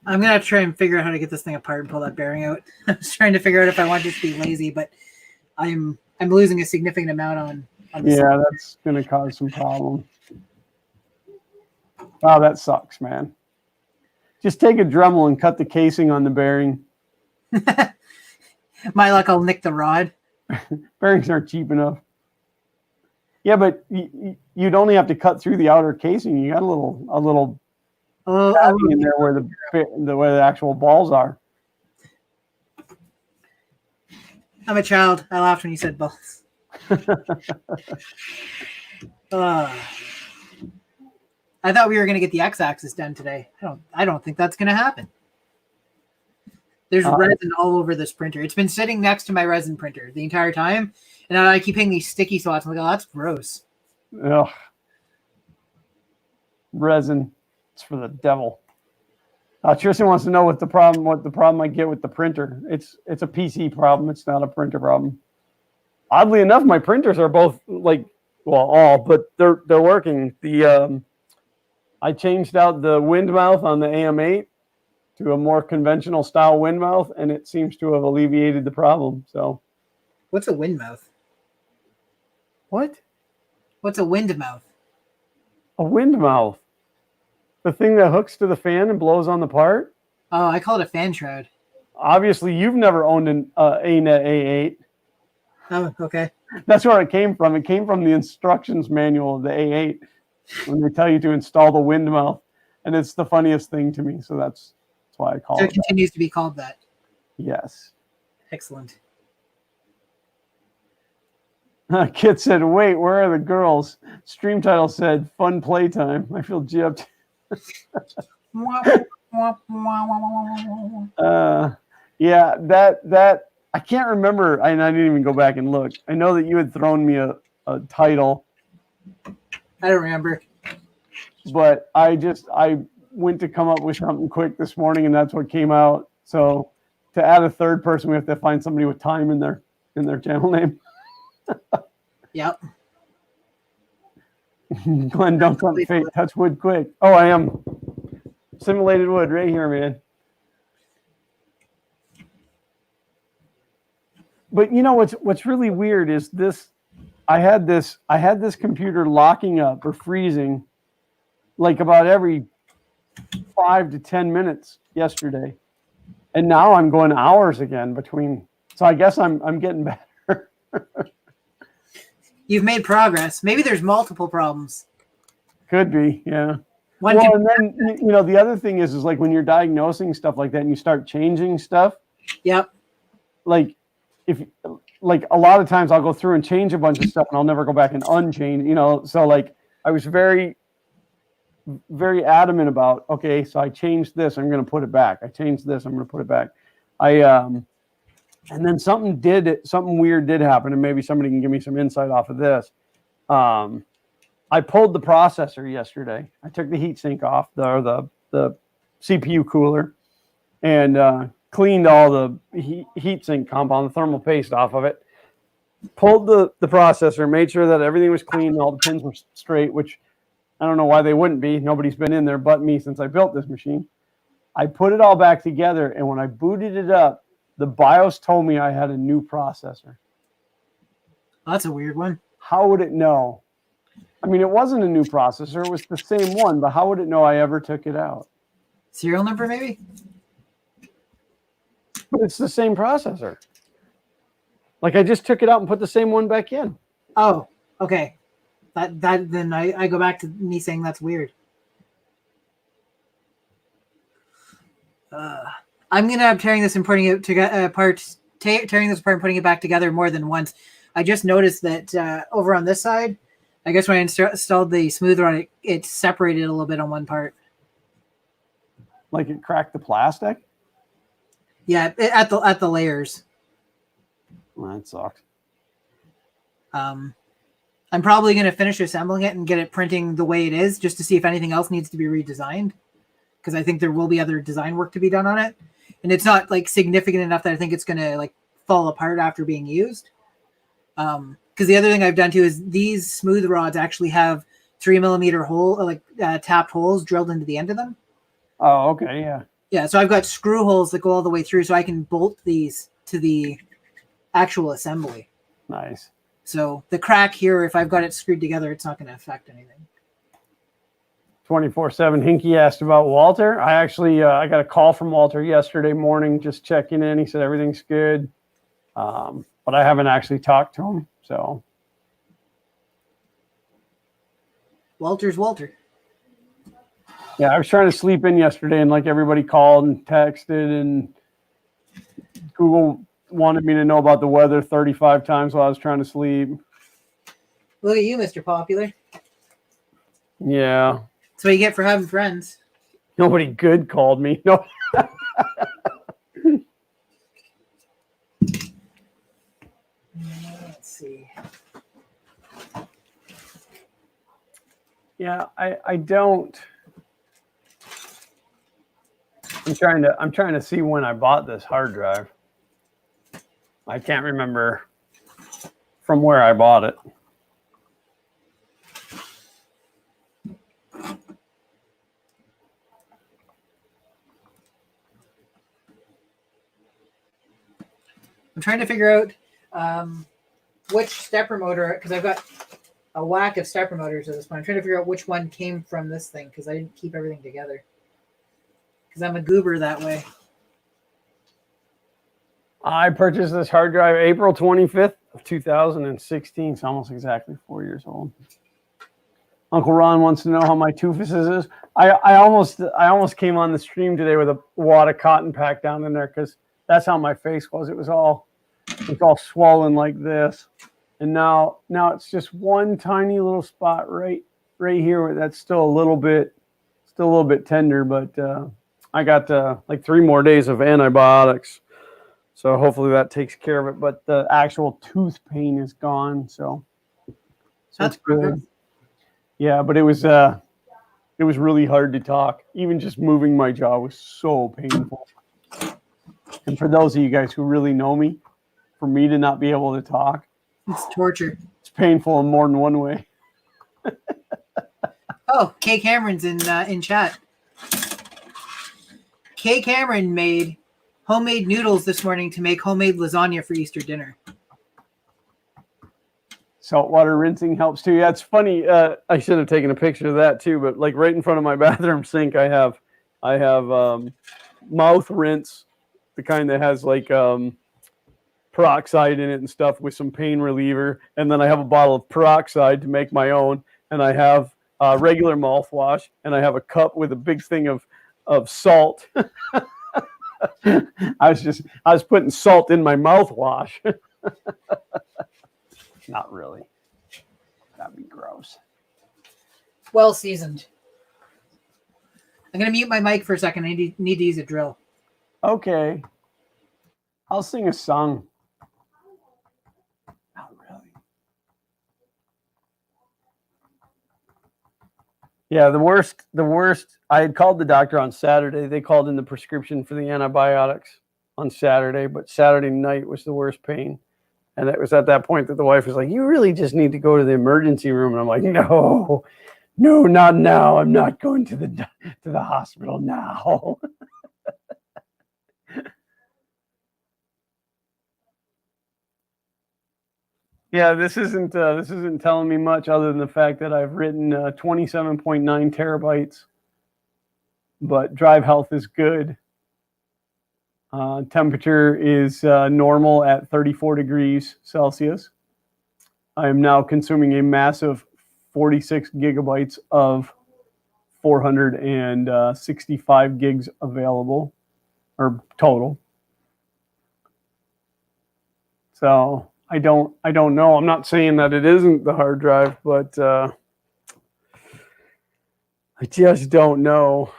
B: I'm gonna try and figure out how to get this thing apart and pull that bearing out. I was trying to figure out if I want to just be lazy, but I'm losing a significant amount on this.
A: Yeah, that's gonna cause some problems. Wow, that sucks, man. Just take a Dremel and cut the casing on the bearing.
B: My luck, I'll nick the rod.
A: Bearings aren't cheap enough. Yeah, but you'd only have to cut through the outer casing. You got a little in there where the actual balls are.
B: I'm a child. I laughed when you said balls. I thought we were going to get the X-axis done today. I don't think that's going to happen. There's resin all over this printer. It's been sitting next to my resin printer the entire time, and I keep hitting these sticky spots. I'm like, oh, that's gross.
A: Ugh. Resin. It's for the devil. Tristan wants to know what the problem I get with the printer. It's a PC problem. It's not a printer problem. Oddly enough, my printers are both all, but they're working. I changed out the wind mouth on the AM8 to a more conventional style wind mouth, and it seems to have alleviated the problem. So,
B: what's a wind mouth?
A: What?
B: What's a wind mouth?
A: A wind mouth. The thing that hooks to the fan and blows on the part?
B: Oh, I call it a fan shroud.
A: Obviously, you've never owned an ANET A8.
B: Oh, okay.
A: That's where it came from. It came from the instructions manual of the A8 when they tell you to install the wind mouth. And it's the funniest thing to me. So that's why I call it.
B: So it continues to be called that.
A: Yes.
B: Excellent.
A: Kit said, wait, where are the girls? Stream title said, fun playtime. I feel gypped. Yeah, that I can't remember. I didn't even go back and look. I know that you had thrown me a title.
B: I don't remember.
A: But I went to come up with something quick this morning, and that's what came out. So to add a third person, we have to find somebody with time in their channel name.
B: Yep.
A: Glenn, don't tempt fate. Touch wood quick. Oh, I am. Simulated wood right here, man. But you know what's really weird is this. I had this computer locking up or freezing like about every 5 to 10 minutes yesterday. And now I'm going hours again between. So I guess I'm getting better.
B: You've made progress. Maybe there's multiple problems.
A: Could be, yeah. And then the other thing is like when you're diagnosing stuff like that and you start changing stuff.
B: Yep.
A: Like a lot of times I'll go through and change a bunch of stuff and I'll never go back and unchange. So like I was very, very adamant about, okay, so I changed this, I'm going to put it back. I changed this, I'm going to put it back. And then something weird did happen, and maybe somebody can give me some insight off of this. I pulled the processor yesterday. I took the heatsink off, the CPU cooler, and cleaned all the heatsink compound, the thermal paste off of it. Pulled the processor, made sure that everything was clean, all the pins were straight, which I don't know why they wouldn't be. Nobody's been in there but me since I built this machine. I put it all back together, and when I booted it up, the BIOS told me I had a new processor.
B: That's a weird one.
A: How would it know? I mean, it wasn't a new processor. It was the same one, but how would it know I ever took it out?
B: Serial number, maybe?
A: But it's the same processor. Like, I just took it out and put the same one back in.
B: Oh, okay. Then I go back to me saying that's weird. I'm gonna end up tearing this and putting it apart, tearing this apart and putting it back together more than once. I just noticed that over on this side, I guess when I installed the smoother on it, it separated a little bit on one part.
A: Like it cracked the plastic?
B: Yeah, at the layers.
A: Well, that sucks.
B: I'm probably going to finish assembling it and get it printing the way it is, just to see if anything else needs to be redesigned, because I think there will be other design work to be done on it, and it's not like significant enough that I think it's going to like fall apart after being used. Because the other thing I've done too is these smooth rods actually have 3mm hole, tapped holes drilled into the end of them.
A: Oh, okay, yeah.
B: Yeah, so I've got screw holes that go all the way through, so I can bolt these to the actual assembly.
A: Nice.
B: So the crack here, if I've got it screwed together, it's not going to affect anything.
A: 24/7 Hinky asked about Walter. I actually I got a call from Walter yesterday morning, just checking in. He said everything's good, but I haven't actually talked to him. So
B: Walter's Walter.
A: yeah, I was trying to sleep in yesterday, and like everybody called and texted, and Google wanted me to know about the weather 35 times while I was trying to sleep.
B: Look at you, Mr. Popular.
A: Yeah.
B: That's what you get for having friends.
A: Nobody good called me. No.
B: Let's see.
A: Yeah, I don't. I'm trying to see when I bought this hard drive. I can't remember from where I bought it.
B: I'm trying to figure out which stepper motor, because I've got a whack of stepper motors at this point. I'm trying to figure out which one came from this thing, because I didn't keep everything together. Because I'm a goober that way.
A: I purchased this hard drive April 25th of 2016. It's almost exactly 4 years old. Uncle Ron wants to know how my toofuses is. I almost came on the stream today with a wad of cotton packed down in there, because that's how my face was. It's all swollen like this, and now it's just one tiny little spot right here where that's still a little bit tender. But I got like 3 more days of antibiotics, so hopefully that takes care of it. But the actual tooth pain is gone, so
B: That's
A: it's good. Yeah, but it was really hard to talk. Even just moving my jaw was so painful. And for those of you guys who really know me, for me to not be able to talk,
B: It's torture.
A: it's painful in more than one way.
B: Oh, Kay Cameron's in chat. Kay Cameron made homemade noodles this morning to make homemade lasagna for Easter dinner.
A: Saltwater rinsing helps too. Yeah, it's funny. I should have taken a picture of that too, but like right in front of my bathroom sink, I have mouth rinse, the kind that has like peroxide in it and stuff with some pain reliever. And then I have a bottle of peroxide to make my own. And I have regular mouthwash, and I have a cup with a big thing of salt. I was putting salt in my mouthwash. Not really. That'd be gross.
B: Well seasoned. I'm going to mute my mic for a second. I need to use a drill.
A: Okay. I'll sing a song. Not really. Yeah, the worst. I had called the doctor on Saturday. They called in the prescription for the antibiotics on Saturday, but Saturday night was the worst pain. And it was at that point that the wife was like, "You really just need to go to the emergency room." And I'm like, No, not now. I'm not going to the hospital now. Yeah, this isn't telling me much other than the fact that I've written 27.9 terabytes, but drive health is good. Temperature is normal at 34 degrees Celsius. I am now consuming a massive 46 gigabytes of 465 gigs available, or total. So I don't know. I'm not saying that it isn't the hard drive, but I just don't know.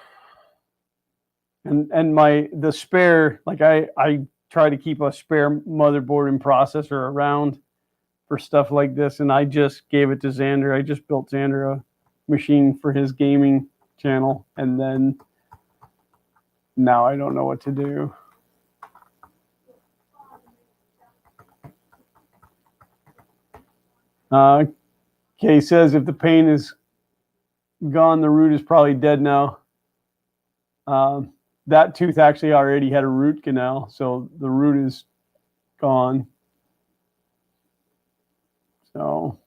A: And the spare, like I try to keep a spare motherboard and processor around for stuff like this, and I just gave it to Xander. I just built Xander a machine for his gaming channel, and then now I don't know what to do. Kay says if the pain is gone, the root is probably dead now. That tooth actually already had a root canal, so the root is gone. So,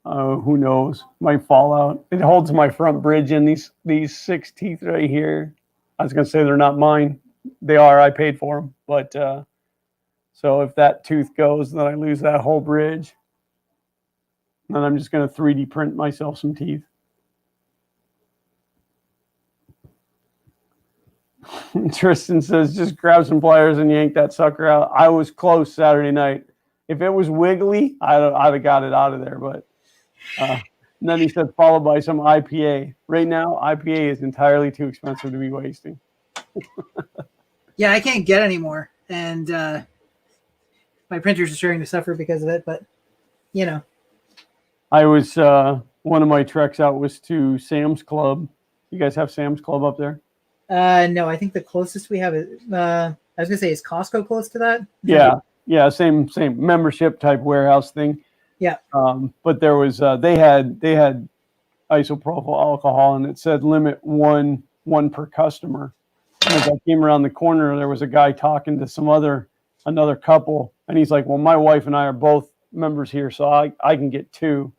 A: who knows? Might fall out. It holds my front bridge in these 6 teeth right here. I was gonna say they're not mine. They are. I paid for them, but so if that tooth goes, then I lose that whole bridge. Then I'm just gonna 3D print myself some teeth. Tristan says, just grab some pliers and yank that sucker out. I was close Saturday night. If it was wiggly, I'd have got it out of there. But and then he said, followed by some IPA. Right now, IPA is entirely too expensive to be wasting.
B: Yeah, I can't get any more. And my printers are starting to suffer because of it. But, you know.
A: I was, one of my treks out was to Sam's Club. You guys have Sam's Club up there?
B: No, I think the closest we have is, I was going to say, is Costco close to that?
A: Yeah, same membership type warehouse thing.
B: Yeah.
A: But there was they had isopropyl alcohol, and it said limit one per customer. And as I came around the corner, there was a guy talking to another couple, and he's like, "Well, my wife and I are both members here, so I can get 2."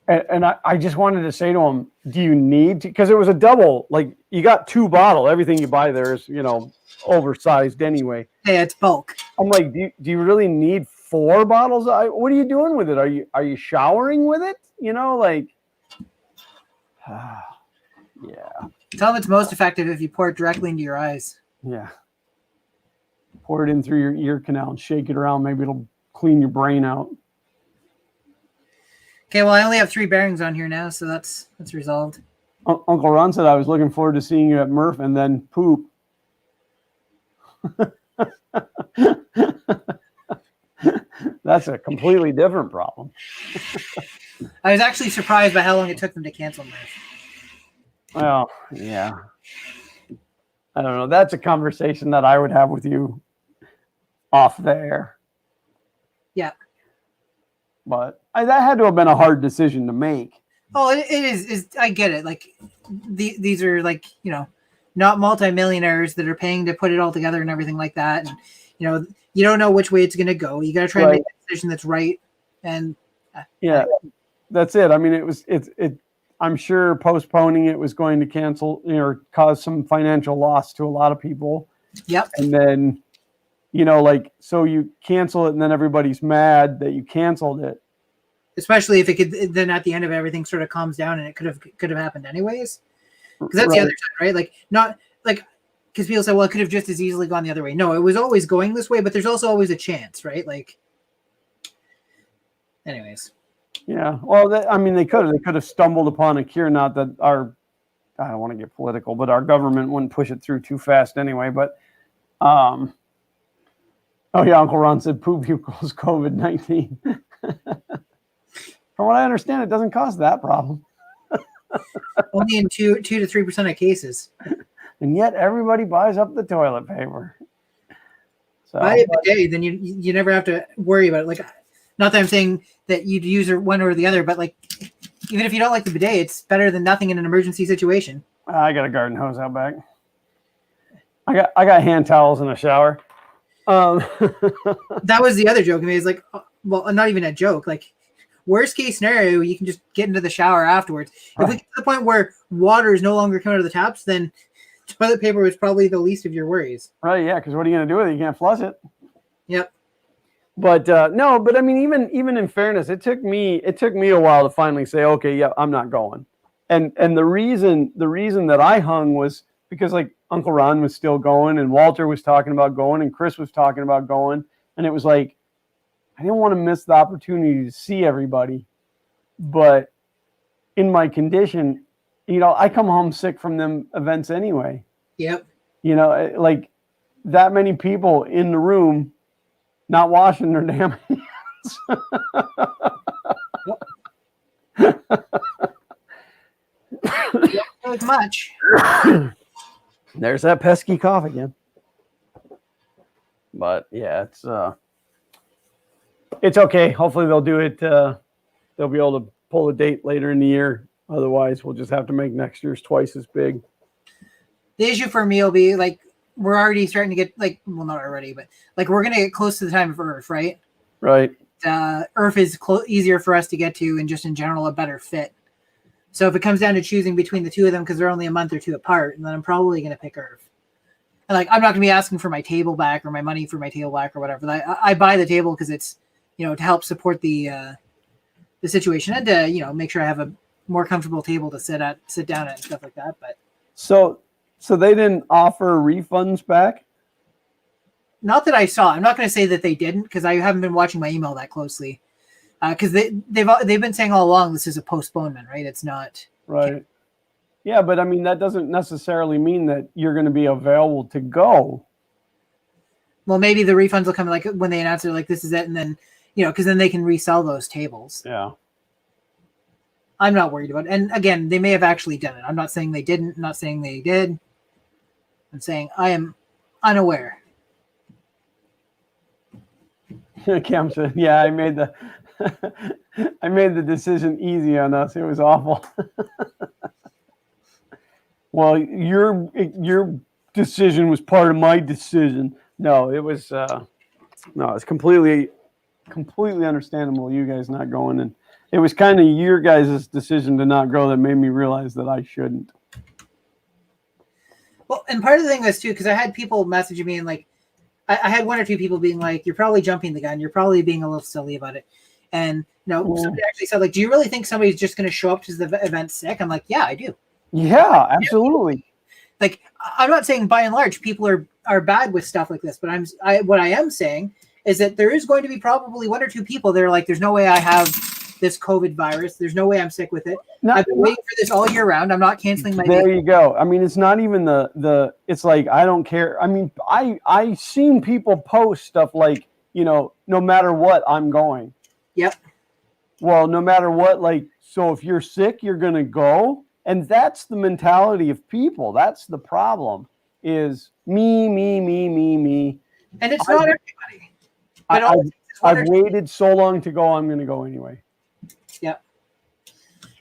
A: And I just wanted to say to him, do you need to? Because it was a double. Like, you got 2 bottle. Everything you buy there is, oversized anyway.
B: Yeah, it's bulk.
A: I'm like, do you really need 4 bottles? What are you doing with it? Are you showering with it? Yeah.
B: Tell them it's most effective if you pour it directly into your eyes.
A: Yeah. Pour it in through your ear canal and shake it around. Maybe it'll clean your brain out.
B: Okay, well, I only have 3 bearings on here now, so that's resolved.
A: Uncle Ron said I was looking forward to seeing you at Murph and then poop. That's a completely different problem.
B: I was actually surprised by how long it took them to cancel Murph.
A: Well, yeah. I don't know. That's a conversation that I would have with you off there.
B: Yeah.
A: But that had to have been a hard decision to make.
B: Oh, it is. I get it. Like, these are like, not multimillionaires that are paying to put it all together and everything like that. And, you don't know which way it's going to go. You got to try and make a decision that's right. And
A: yeah, that's it. I mean, I'm sure postponing it was going to cancel, cause some financial loss to a lot of people.
B: Yep.
A: And then, so you cancel it and then everybody's mad that you canceled it.
B: Especially if it could, then at the end of it, everything sort of calms down and it could have happened anyways. Because that's the other side, right? Like, not like, because people say, well, it could have just as easily gone the other way. No, it was always going this way, but there's also always a chance, right? Like, anyways.
A: Yeah. Well, they could have stumbled upon a cure. Not that I don't want to get political, but our government wouldn't push it through too fast anyway. But, oh yeah, Uncle Ron said poop equals COVID-19. From what I understand, it doesn't cause that problem.
B: Only in 2 to 3% of cases.
A: And yet everybody buys up the toilet paper. So,
B: buy a bidet, then you never have to worry about it. Like, not that I'm saying that you'd use one or the other, but like, even if you don't like the bidet, it's better than nothing in an emergency situation.
A: I got a garden hose out back. I got hand towels in the shower. Um,
B: That was the other joke. I mean, it's like, well, not even a joke. Like, worst case scenario, you can just get into the shower afterwards. If we get to the point where water is no longer coming out of the taps, then toilet paper was probably the least of your worries.
A: right? Yeah, because what are you going to do with it? You can't flush it.
B: Yep.
A: But no, but I mean, even in fairness, it took me a while to finally say, okay, yeah, I'm not going. And the reason that I hung was because like Uncle Ron was still going, and Walter was talking about going, and Chris was talking about going, and it was like I didn't want to miss the opportunity to see everybody. But in my condition, I come home sick from them events anyway.
B: Yep.
A: Like that many people in the room not washing their damn hands.
B: Not much.
A: There's that pesky cough again. But yeah, it's okay. Hopefully they'll do it. They'll be able to pull a date later in the year. Otherwise, we'll just have to make next year's twice as big.
B: The issue for me will be like we're already starting to get like, well, not already, but like we're gonna get close to the time of Earth, right?
A: Right.
B: Earth is easier for us to get to, and just in general a better fit. So if it comes down to choosing between the two of them because they're only a month or two apart, and then I'm probably going to pick Earth. And like I'm not going to be asking for my table back or my money for my table back or whatever. I buy the table because it's to help support the situation and to make sure I have a more comfortable table to sit down at and stuff like that. But
A: so they didn't offer refunds back?
B: Not that I saw. I'm not going to say that they didn't because I haven't been watching my email that closely. Because they've been saying all along this is a postponement, right? It's not
A: right. Yeah, but I mean that doesn't necessarily mean that you're going to be available to go.
B: Well, maybe the refunds will come like when they announce it, like this is it, and then because then they can resell those tables.
A: Yeah.
B: I'm not worried about it. And again, they may have actually done it. I'm not saying they didn't. I'm not saying they did. I'm saying I am unaware.
A: Cam said, "Yeah, I made the decision easy on us. It was awful." Well, your decision was part of my decision. No, it was it's completely understandable. You guys not going, and it was kind of your guys' decision to not go that made me realize that I shouldn't.
B: Well, and part of the thing was too because I had people messaging me and like. I had one or two people being like, "You're probably jumping the gun. You're probably being a little silly about it." And somebody actually said, "Like, do you really think somebody's just going to show up to the event sick?" I'm like, "Yeah, I do."
A: Yeah, absolutely.
B: Like, I'm not saying by and large people are bad with stuff like this, but what I am saying is that there is going to be probably one or two people that are like, "There's no way I have this COVID virus. There's no way I'm sick with it. I've been waiting for this all year round. I'm not canceling my."
A: There you go. I mean, it's not even the. It's like I don't care. I mean, I seen people post stuff like no matter what, I'm going.
B: Yep.
A: Well, no matter what, like so, if you're sick, you're gonna go, and that's the mentality of people. That's the problem. Is me.
B: And it's not everybody. But
A: I've waited so long to go. I'm gonna go anyway.
B: Yep.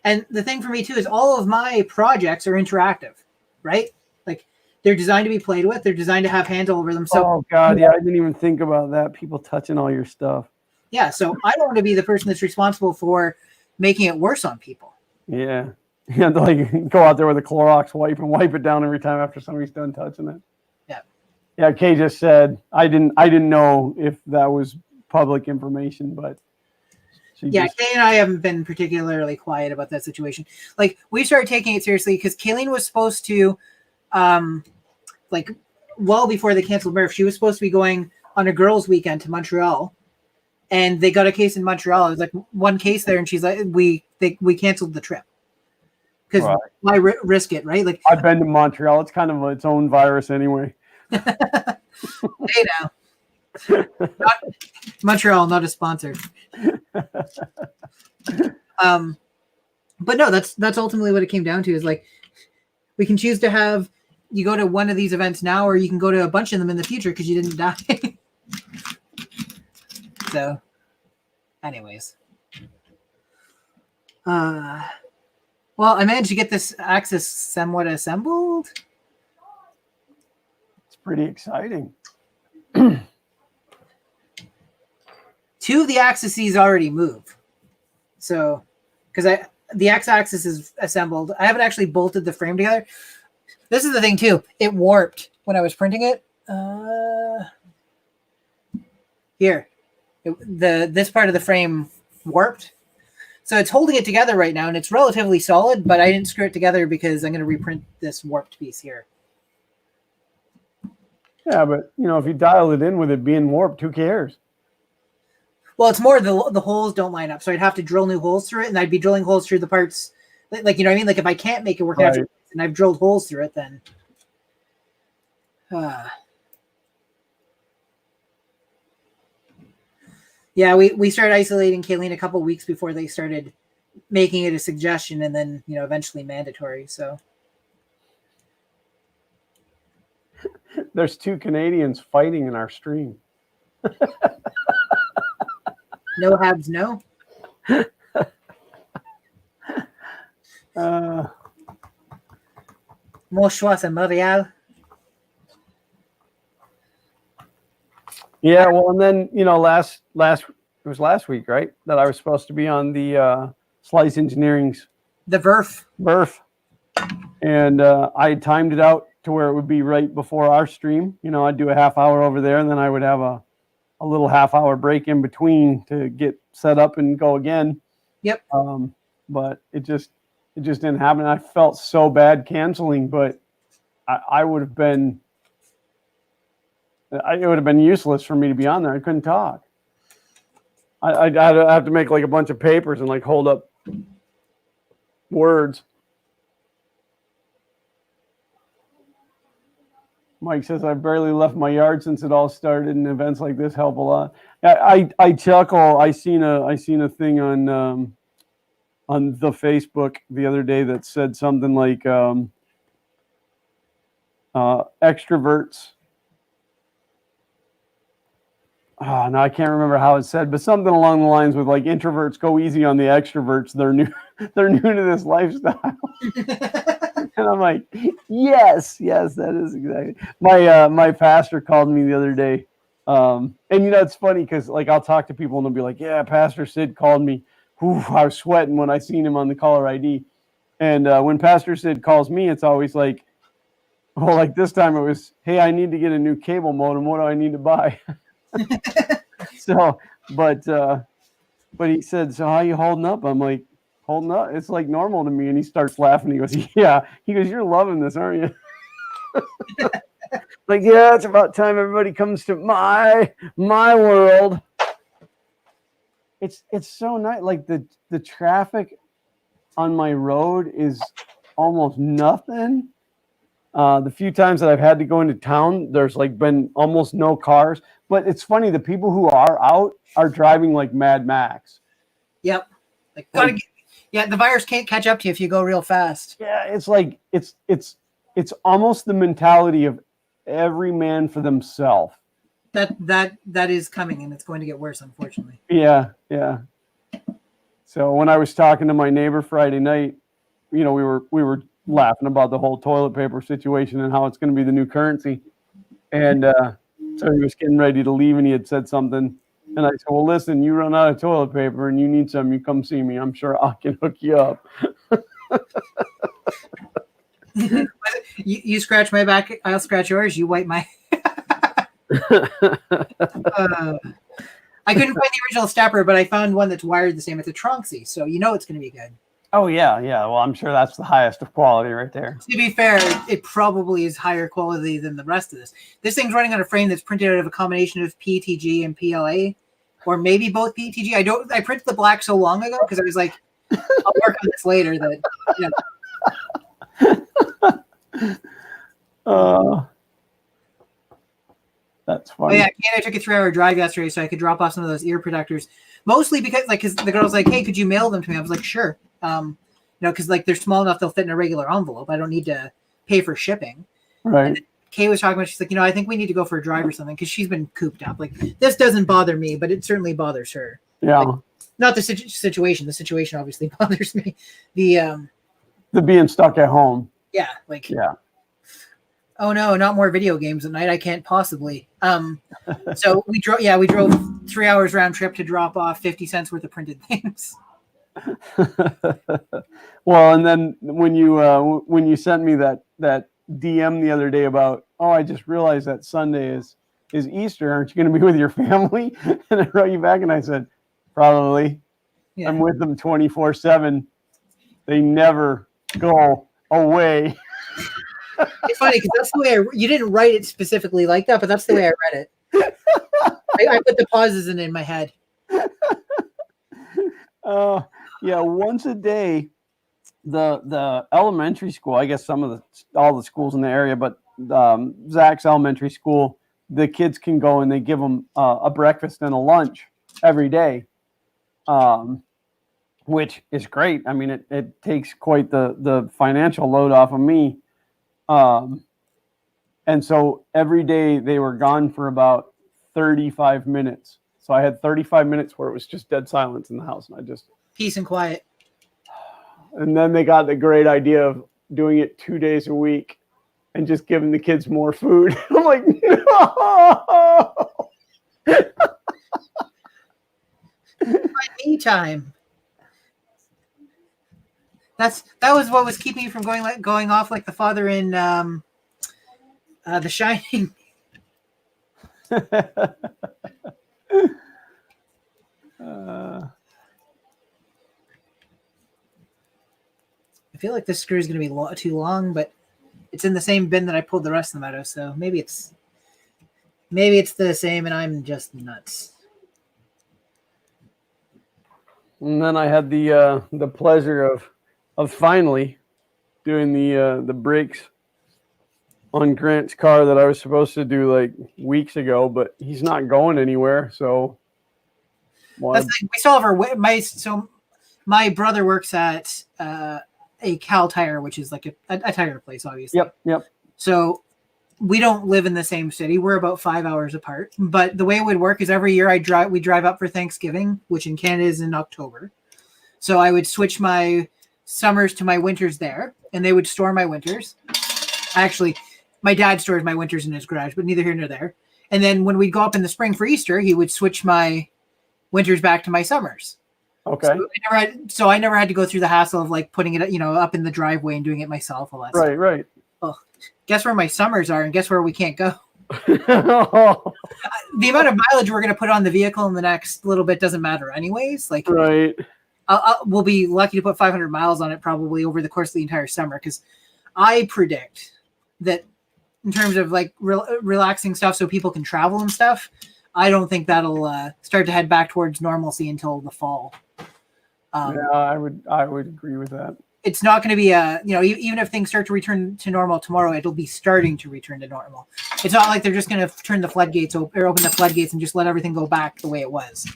B: And the thing for me too is all of my projects are interactive, right? Like they're designed to be played with. They're designed to have hands all over them. So,
A: oh God, yeah, I didn't even think about that. People touching all your stuff.
B: Yeah, so I don't want to be the person that's responsible for making it worse on people.
A: Yeah, you have to like go out there with a Clorox wipe and wipe it down every time after somebody's done touching it.
B: Yeah.
A: Yeah, Kay just said I didn't know if that was public information, but.
B: Yeah, Kay and I haven't been particularly quiet about that situation. Like, we started taking it seriously because Kayleen was supposed to, like, well before they canceled Murph, she was supposed to be going on a girls' weekend to Montreal, and they got a case in Montreal. It was like one case there, and she's like, we canceled the trip because why risk it, right? Like,
A: I've been to Montreal; it's kind of its own virus anyway.
B: Hey now. Montreal, not a sponsor. But no, that's ultimately what it came down to is like we can choose to have you go to one of these events now, or you can go to a bunch of them in the future because you didn't die. So, anyways, well, I managed to get this Axis somewhat assembled.
A: It's pretty exciting.
B: 2 of the axes already move. So, because the x-axis is assembled. I haven't actually bolted the frame together. This is the thing too. It warped when I was printing it. Here, this part of the frame warped. So it's holding it together right now, and it's relatively solid, but I didn't screw it together because I'm going to reprint this warped piece here.
A: Yeah, but, if you dial it in with it being warped, who cares?
B: Well, it's more the holes don't line up, so I'd have to drill new holes through it, and I'd be drilling holes through the parts. Like, you know what I mean? Like, if I can't make it work,
A: right.
B: and I've drilled holes through it, then... Yeah, we started isolating Kayleen a couple weeks before they started making it a suggestion, and then, eventually mandatory, so...
A: There's 2 Canadians fighting in our stream.
B: No Habs, no. More choix and Montreal.
A: Yeah, well, and then it was last week, right? That I was supposed to be on the Slice Engineering's
B: the VERF,
A: and I timed it out to where it would be right before our stream. I'd do a half hour over there, and then I would have a little half hour break in between to get set up and go again.
B: Yep.
A: But it just didn't happen. I felt so bad canceling, but it would have been useless for me to be on there. I couldn't talk. I'd have to make like a bunch of papers and like hold up words. Mike says, I've barely left my yard since it all started, and events like this help a lot. I chuckle. I seen a thing on the Facebook the other day that said something like extroverts. Oh, no, I can't remember how it said, but something along the lines with like introverts go easy on the extroverts. They're new to this lifestyle. And I'm like, yes, that is exactly. My pastor called me the other day. And it's funny because like I'll talk to people and they'll be like, yeah, Pastor Sid called me. Ooh, I was sweating when I seen him on the caller ID. And when Pastor Sid calls me, it's always like, well, like this time it was, hey, I need to get a new cable modem. What do I need to buy? So, but he said, so how you holding up? I'm like, holding up? It's like normal to me. And he starts laughing. He goes, yeah. He goes, you're loving this, aren't you? Like, yeah, it's about time everybody comes to my world. It's so nice. Like the traffic on my road is almost nothing. The few times that I've had to go into town, there's like been almost no cars. But it's funny, the people who are out are driving like Mad Max.
B: Yep. The virus can't catch up to you if you go real fast.
A: Yeah, it's like it's almost the mentality of every man for themselves.
B: That is coming, and it's going to get worse, unfortunately.
A: Yeah. So when I was talking to my neighbor Friday night, we were laughing about the whole toilet paper situation and how it's going to be the new currency. And so he was getting ready to leave, and he had said something. And I said, well, listen, you run out of toilet paper and you need some, you come see me. I'm sure I can hook you up.
B: You scratch my back, I'll scratch yours. You wipe my... I couldn't find the original stepper, but I found one that's wired the same. It's a Tronxy, so it's going to be good.
A: Oh, yeah. Well, I'm sure that's the highest of quality right there.
B: To be fair, it probably is higher quality than the rest of this. This thing's running on a frame that's printed out of a combination of PETG and PLA, or maybe both PETG. I printed the black so long ago because I was like, I'll work on this later.
A: That's funny.
B: Oh, yeah, I took a 3-hour drive yesterday so I could drop off some of those ear protectors. Mostly because the girl's like, hey, could you mail them to me? I was like, sure. Because they're small enough they'll fit in a regular envelope. I don't need to pay for shipping.
A: Right.
B: And Kay was talking about, she's like, I think we need to go for a drive or something because she's been cooped up. Like, this doesn't bother me, but it certainly bothers her.
A: Yeah.
B: Not the situation. The situation obviously bothers me. The
A: being stuck at home.
B: Yeah.
A: Yeah.
B: Oh no, not more video games at night. I can't possibly. So we drove. Yeah, we drove 3 hours round trip to drop off 50 cents worth of printed things.
A: Well, and then when you sent me that DM the other day about, oh, I just realized that Sunday is Easter. Aren't you going to be with your family? And I wrote you back and I said, probably.
B: Yeah.
A: I'm with them 24/7. They never go away.
B: It's funny because that's the way you didn't write it specifically like that, but that's the way I read it. I put the pauses in my head.
A: Yeah, once a day, the elementary school, I guess all the schools in the area, but Zach's elementary school, the kids can go and they give them a breakfast and a lunch every day, which is great. I mean, it takes quite the financial load off of me. And so every day they were gone for about 35 minutes. So I had 35 minutes where it was just dead silence in the house, and I just
B: peace and quiet.
A: And then they got the great idea of doing it 2 days a week and just giving the kids more food. I'm like, no.
B: My me time. That was what was keeping me from going off like the father in The Shining. I feel like this screw is going to be too long, but it's in the same bin that I pulled the rest of them out of, so maybe it's the same and I'm just nuts.
A: And then I had the pleasure of finally doing the brakes on Grant's car that I was supposed to do like weeks ago, but he's not going anywhere. So
B: we still have my brother works at a Cal Tire, which is like a tire place, obviously.
A: Yep.
B: So we don't live in the same city. We're about 5 hours apart. But the way it would work is every year we drive up for Thanksgiving, which in Canada is in October. So I would switch my summers to my winters there, and they would store my winters. Actually, my dad stores my winters in his garage, but neither here nor there. And then when we'd go up in the spring for Easter, he would switch my winters back to my summers.
A: Okay.
B: So I never had to go through the hassle of like putting it, up in the driveway and doing it myself. All that stuff.
A: Right.
B: Well, guess where my summers are, and guess where we can't go. The amount of mileage we're going to put on the vehicle in the next little bit doesn't matter, anyways. Like,
A: right.
B: We'll be lucky to put 500 miles on it probably over the course of the entire summer, because I predict that in terms of like relaxing stuff so people can travel and stuff, I don't think that'll start to head back towards normalcy until the fall.
A: Yeah, I would agree with that.
B: It's not going to be even if things start to return to normal tomorrow, it'll be starting to return to normal. It's not like they're just going to turn the floodgates or open the floodgates and just let everything go back the way it was.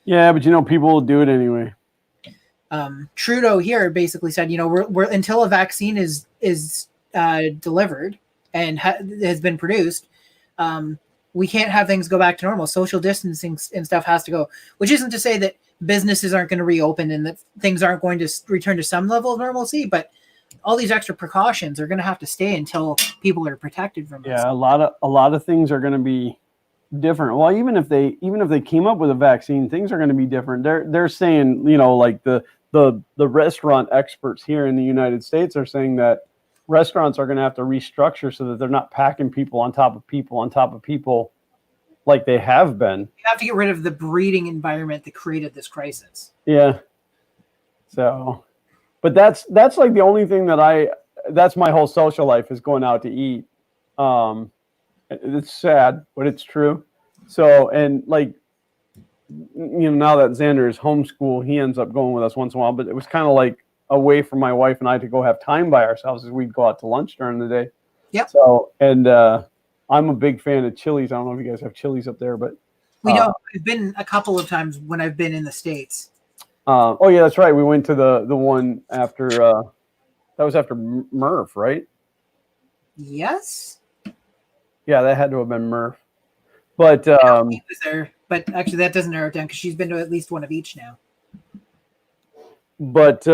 A: Yeah, but people will do it anyway.
B: Trudeau here basically said, we're until a vaccine is delivered and has been produced, we can't have things go back to normal. Social distancing and stuff has to go, which isn't to say that businesses aren't going to reopen and that things aren't going to return to some level of normalcy, but all these extra precautions are going to have to stay until people are protected from this.
A: Yeah, a lot of things are going to be different. Well, even if they came up with a vaccine, things are going to be different. They're saying, like the restaurant experts here in the United States are saying that restaurants are going to have to restructure so that they're not packing people on top of people like they have been.
B: You have to get rid of the breeding environment that created this crisis.
A: Yeah. So, but that's like the only thing that's my whole social life is going out to eat. It's sad, but it's true. So, and like, now that Xander is homeschool, he ends up going with us once in a while, but it was kind of like a way for my wife and I to go have time by ourselves as we'd go out to lunch during the day.
B: Yep.
A: So, and I'm a big fan of Chili's. I don't know if you guys have Chili's up there, but
B: we don't. I've been a couple of times when I've been in the States.
A: Oh yeah, that's right. We went to the one after that was after Murph, right?
B: Yes.
A: Yeah, that had to have been Murph. But
B: he was there, but actually that doesn't narrow it down because she's been to at least one of each now.
A: But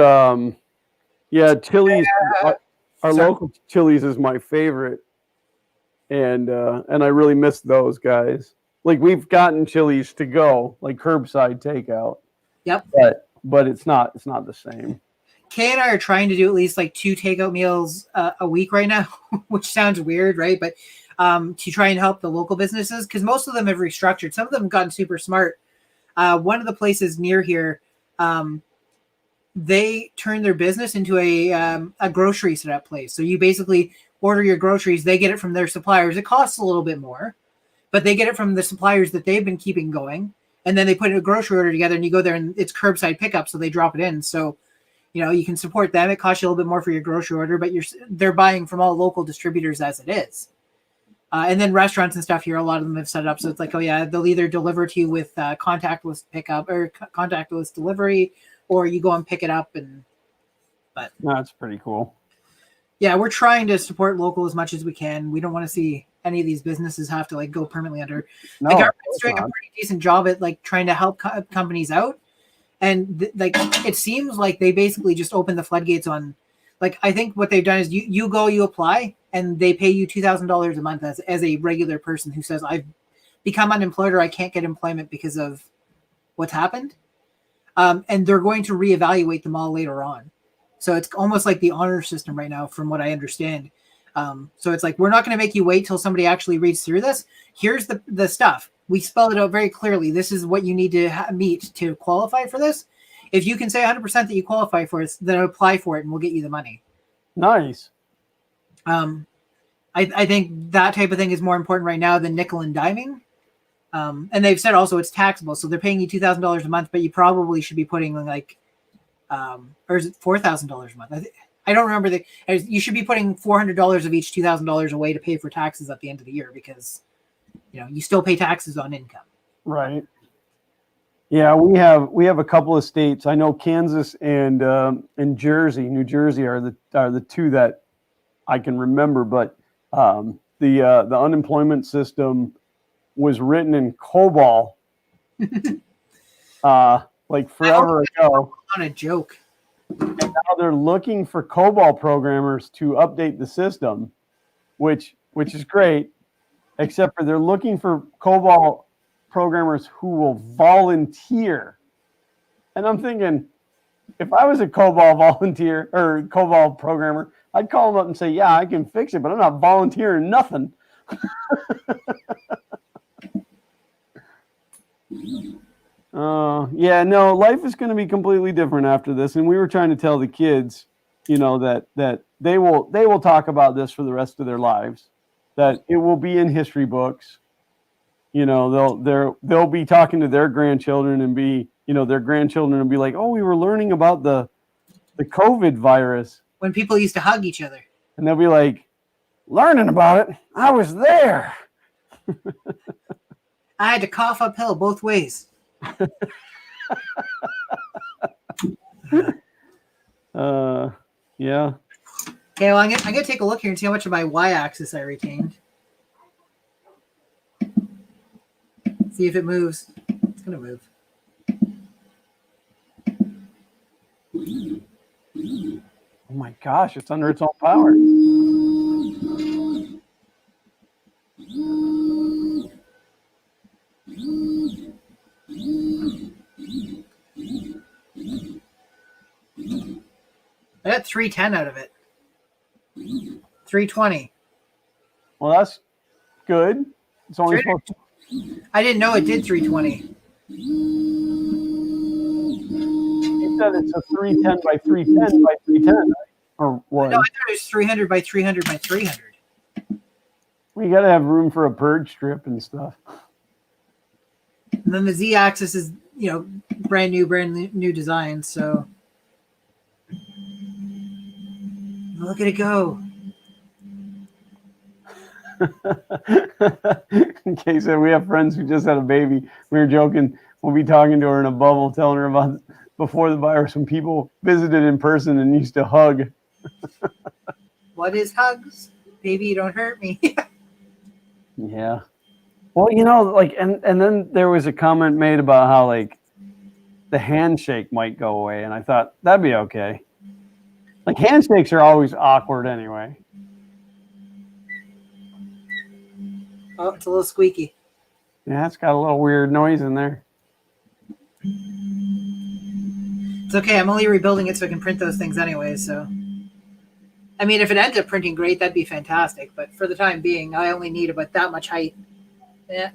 A: yeah, Chili's, our local Chili's is my favorite. and I really miss those guys. Like we've gotten Chili's to go, like curbside takeout,
B: Yep.
A: but it's not the same.
B: Kay and I are trying to do at least like 2 takeout meals a week right now, which sounds weird, right? But to try and help the local businesses, because most of them have restructured. Some of them have gotten super smart. One of the places near here, they turned their business into a grocery setup place. So you basically order your groceries, they get it from their suppliers. It costs a little bit more, but they get it from the suppliers that they've been keeping going. And then they put a grocery order together and you go there and it's curbside pickup. So they drop it in. So, you can support them. It costs you a little bit more for your grocery order, but they're buying from all local distributors as it is. And then restaurants and stuff here, a lot of them have set it up. So it's like, oh yeah, they'll either deliver to you with contactless pickup or contactless delivery, or you go and pick it up. But
A: that's pretty cool.
B: Yeah, we're trying to support local as much as we can. We don't want to see any of these businesses have to like go permanently under.
A: No,
B: the government's doing a pretty decent job at like trying to help companies out. And like it seems like they basically just opened the floodgates on, like I think what they've done is you go, you apply, and they pay you $2,000 a month as a regular person who says I've become unemployed or I can't get employment because of what's happened, and they're going to reevaluate them all later on. So it's almost like the honor system right now, from what I understand. So it's like we're not going to make you wait till somebody actually reads through this. Here's the stuff. We spell it out very clearly. This is what you need to meet to qualify for this. If you can say 100% that you qualify for it, then apply for it and we'll get you the money.
A: Nice.
B: I think that type of thing is more important right now than nickel and diming. And they've said also it's taxable. So they're paying you $2,000 a month, but you probably should be putting like, or is it $4,000 a month? I don't remember you should be putting $400 of each $2,000 away to pay for taxes at the end of the year, because you still pay taxes on income.
A: Right. Yeah, we have a couple of states. I know Kansas and New Jersey are the two that I can remember. But the unemployment system was written in COBOL, like forever ago.
B: On a joke.
A: And now they're looking for COBOL programmers to update the system, which is great. Except for they're looking for COBOL programmers who will volunteer. And I'm thinking, if I was a COBOL volunteer or COBOL programmer, I'd call them up and say, yeah, I can fix it, but I'm not volunteering nothing. Yeah, no, life is going to be completely different after this. And we were trying to tell the kids, that they will talk about this for the rest of their lives. That it will be in history books. They'll be talking to their grandchildren and their grandchildren will be like, oh, we were learning about the COVID virus.
B: When people used to hug each other.
A: And they'll be like, learning about it? I was there.
B: I had to cough uphill both ways.
A: Yeah.
B: Okay, well, I'm gonna take a look here and see how much of my y-axis I retained. See if it moves. It's gonna move.
A: Oh my gosh, it's under its own power.
B: I got 310 out of it. 320.
A: Well, that's good. It's only supposed to...
B: I didn't know it did 320.
A: You said it's a 310 by 310 by 310, or what?
B: No, I thought it was 300 by 300 by 300.
A: We got to have room for a purge strip and stuff.
B: And then the z-axis is, brand new design. So look at it go.
A: Okay, so we have friends who just had a baby. We were joking. We'll be talking to her in a bubble, telling her about before the virus when people visited in person and used to hug.
B: What is hugs? Baby, don't hurt me.
A: Yeah. Well, and then there was a comment made about how the handshake might go away, and I thought that'd be okay. Handshakes are always awkward anyway.
B: Oh, it's a little squeaky.
A: Yeah, it's got a little weird noise in there.
B: It's okay. I'm only rebuilding it so I can print those things anyway. So, I mean, if it ends up printing great, that'd be fantastic. But for the time being, I only need about that much height. Yeah,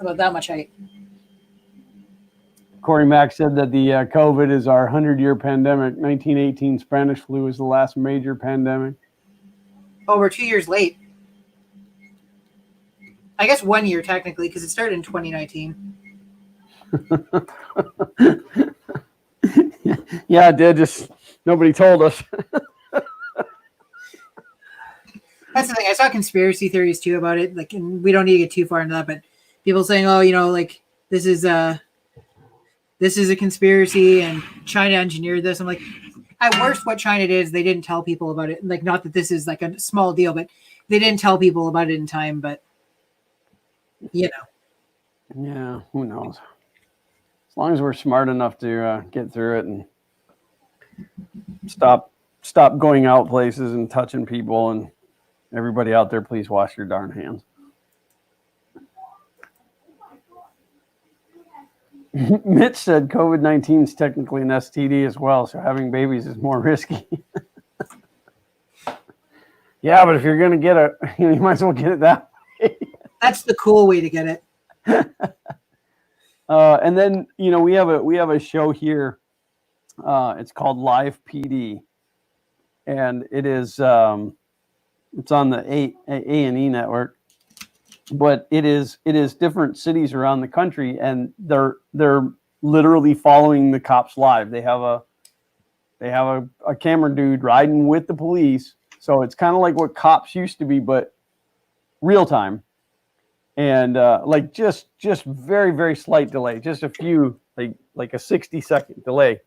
B: about that much height.
A: Corey Mack said that the COVID is our 100-year pandemic. 1918 Spanish flu was the last major pandemic.
B: Oh, we're 2 years late. I guess 1 year technically because it started in 2019.
A: Yeah, it did. Just nobody told us.
B: That's the thing. I saw conspiracy theories too about it. Like, and we don't need to get too far into that, but people saying, "Oh, like this is a conspiracy and China engineered this." I'm like, at worst, what China did is they didn't tell people about it. Like, not that this is like a small deal, but they didn't tell people about it in time. But
A: Yeah, who knows? As long as we're smart enough to get through it and stop going out places and touching people, and everybody out there, please wash your darn hands. Mitch said COVID-19 is technically an STD as well, so having babies is more risky. Yeah, but if you're going to get it, you might as well get it that way.
B: that's the cool way to get it.
A: And then, we have a show here. It's called Live PD, and it is it's on the A&E network. But it is different cities around the country, and they're literally following the cops live. They have a camera dude riding with the police, so it's kind of like what cops used to be, but real time, and like just very, very slight delay, just a few like a 60-second delay.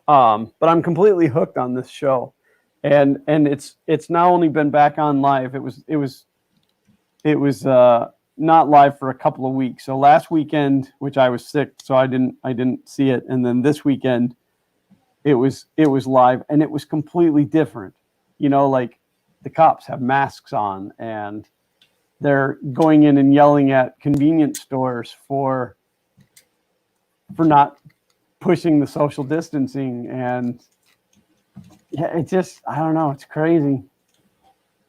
A: But I'm completely hooked on this show, and it's now only been back on live. It was not live for a couple of weeks. So last weekend, which I was sick, so I didn't see it. And then this weekend, it was live, and it was completely different. Like the cops have masks on, and they're going in and yelling at convenience stores for not pushing the social distancing. And yeah, it just, I don't know, it's crazy.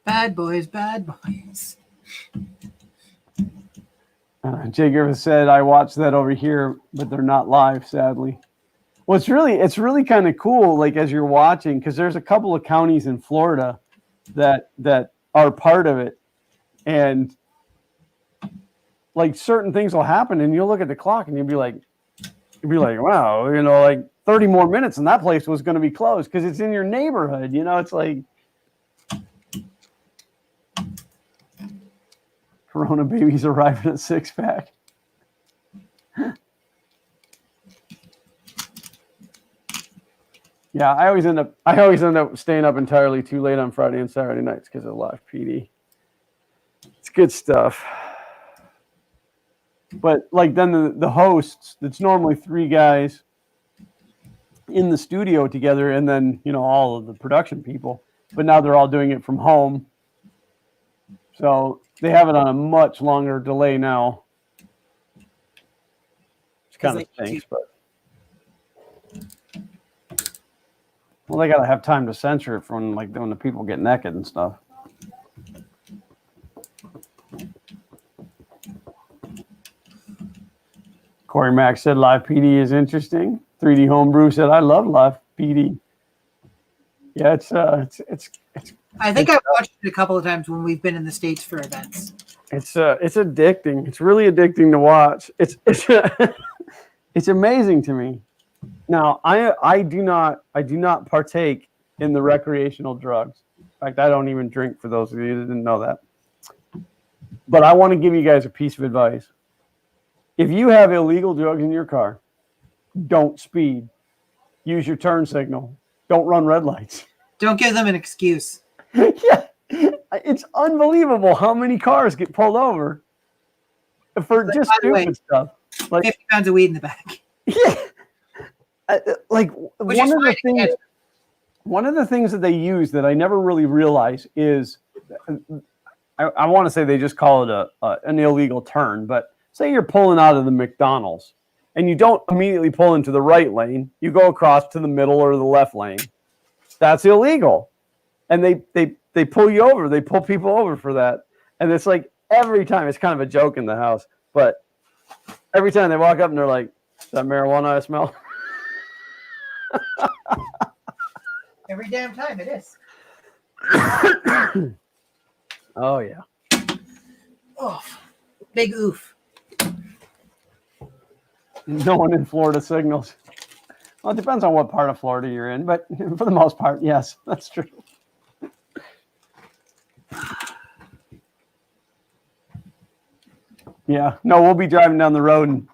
B: Bad boys, bad boys.
A: Jay Griffith said, "I watched that over here, but they're not live, sadly." Well, it's really kind of cool, like as you're watching, because there's a couple of counties in Florida that are part of it, and like certain things will happen, and you'll look at the clock and you'll be like, wow, like 30 more minutes, and that place was going to be closed because it's in your neighborhood. It's like. Corona babies arriving at 6-pack. Yeah, I always end up staying up entirely too late on Friday and Saturday nights because of live PD. It's good stuff. But like then the hosts, it's normally 3 guys in the studio together, and then all of the production people. But now they're all doing it from home. So they have it on a much longer delay now. It's kind of stinks, but they gotta have time to censor it from like when the people get naked and stuff. Corey Mack said live PD is interesting. 3D Homebrew said I love live PD. Yeah, it's
B: I think I've watched it a couple of times when we've been in the States for events.
A: It's addicting. It's really addicting to watch. It's it's amazing to me. Now, I do not partake in the recreational drugs. In fact, I don't even drink, for those of you that didn't know that. But I want to give you guys a piece of advice. If you have illegal drugs in your car, don't speed. Use your turn signal. Don't run red lights.
B: Don't give them an excuse.
A: Yeah, it's unbelievable how many cars get pulled over for just stupid stuff. Like
B: 50 pounds of weed in the back.
A: Yeah, like one of the things that they use that I never really realized is I want to say they just call it an illegal turn, but say you're pulling out of the McDonald's and you don't immediately pull into the right lane, you go across to the middle or the left lane. That's illegal. And they pull you over. They pull people over for that. And it's like every time, it's kind of a joke in the house, but every time they walk up and they're like, is that marijuana I smell?
B: Every damn time it is.
A: Oh, yeah.
B: Oh, big oof.
A: No one in Florida signals. Well, it depends on what part of Florida you're in, but for the most part, yes, that's true. Yeah, no, we'll be driving down the road and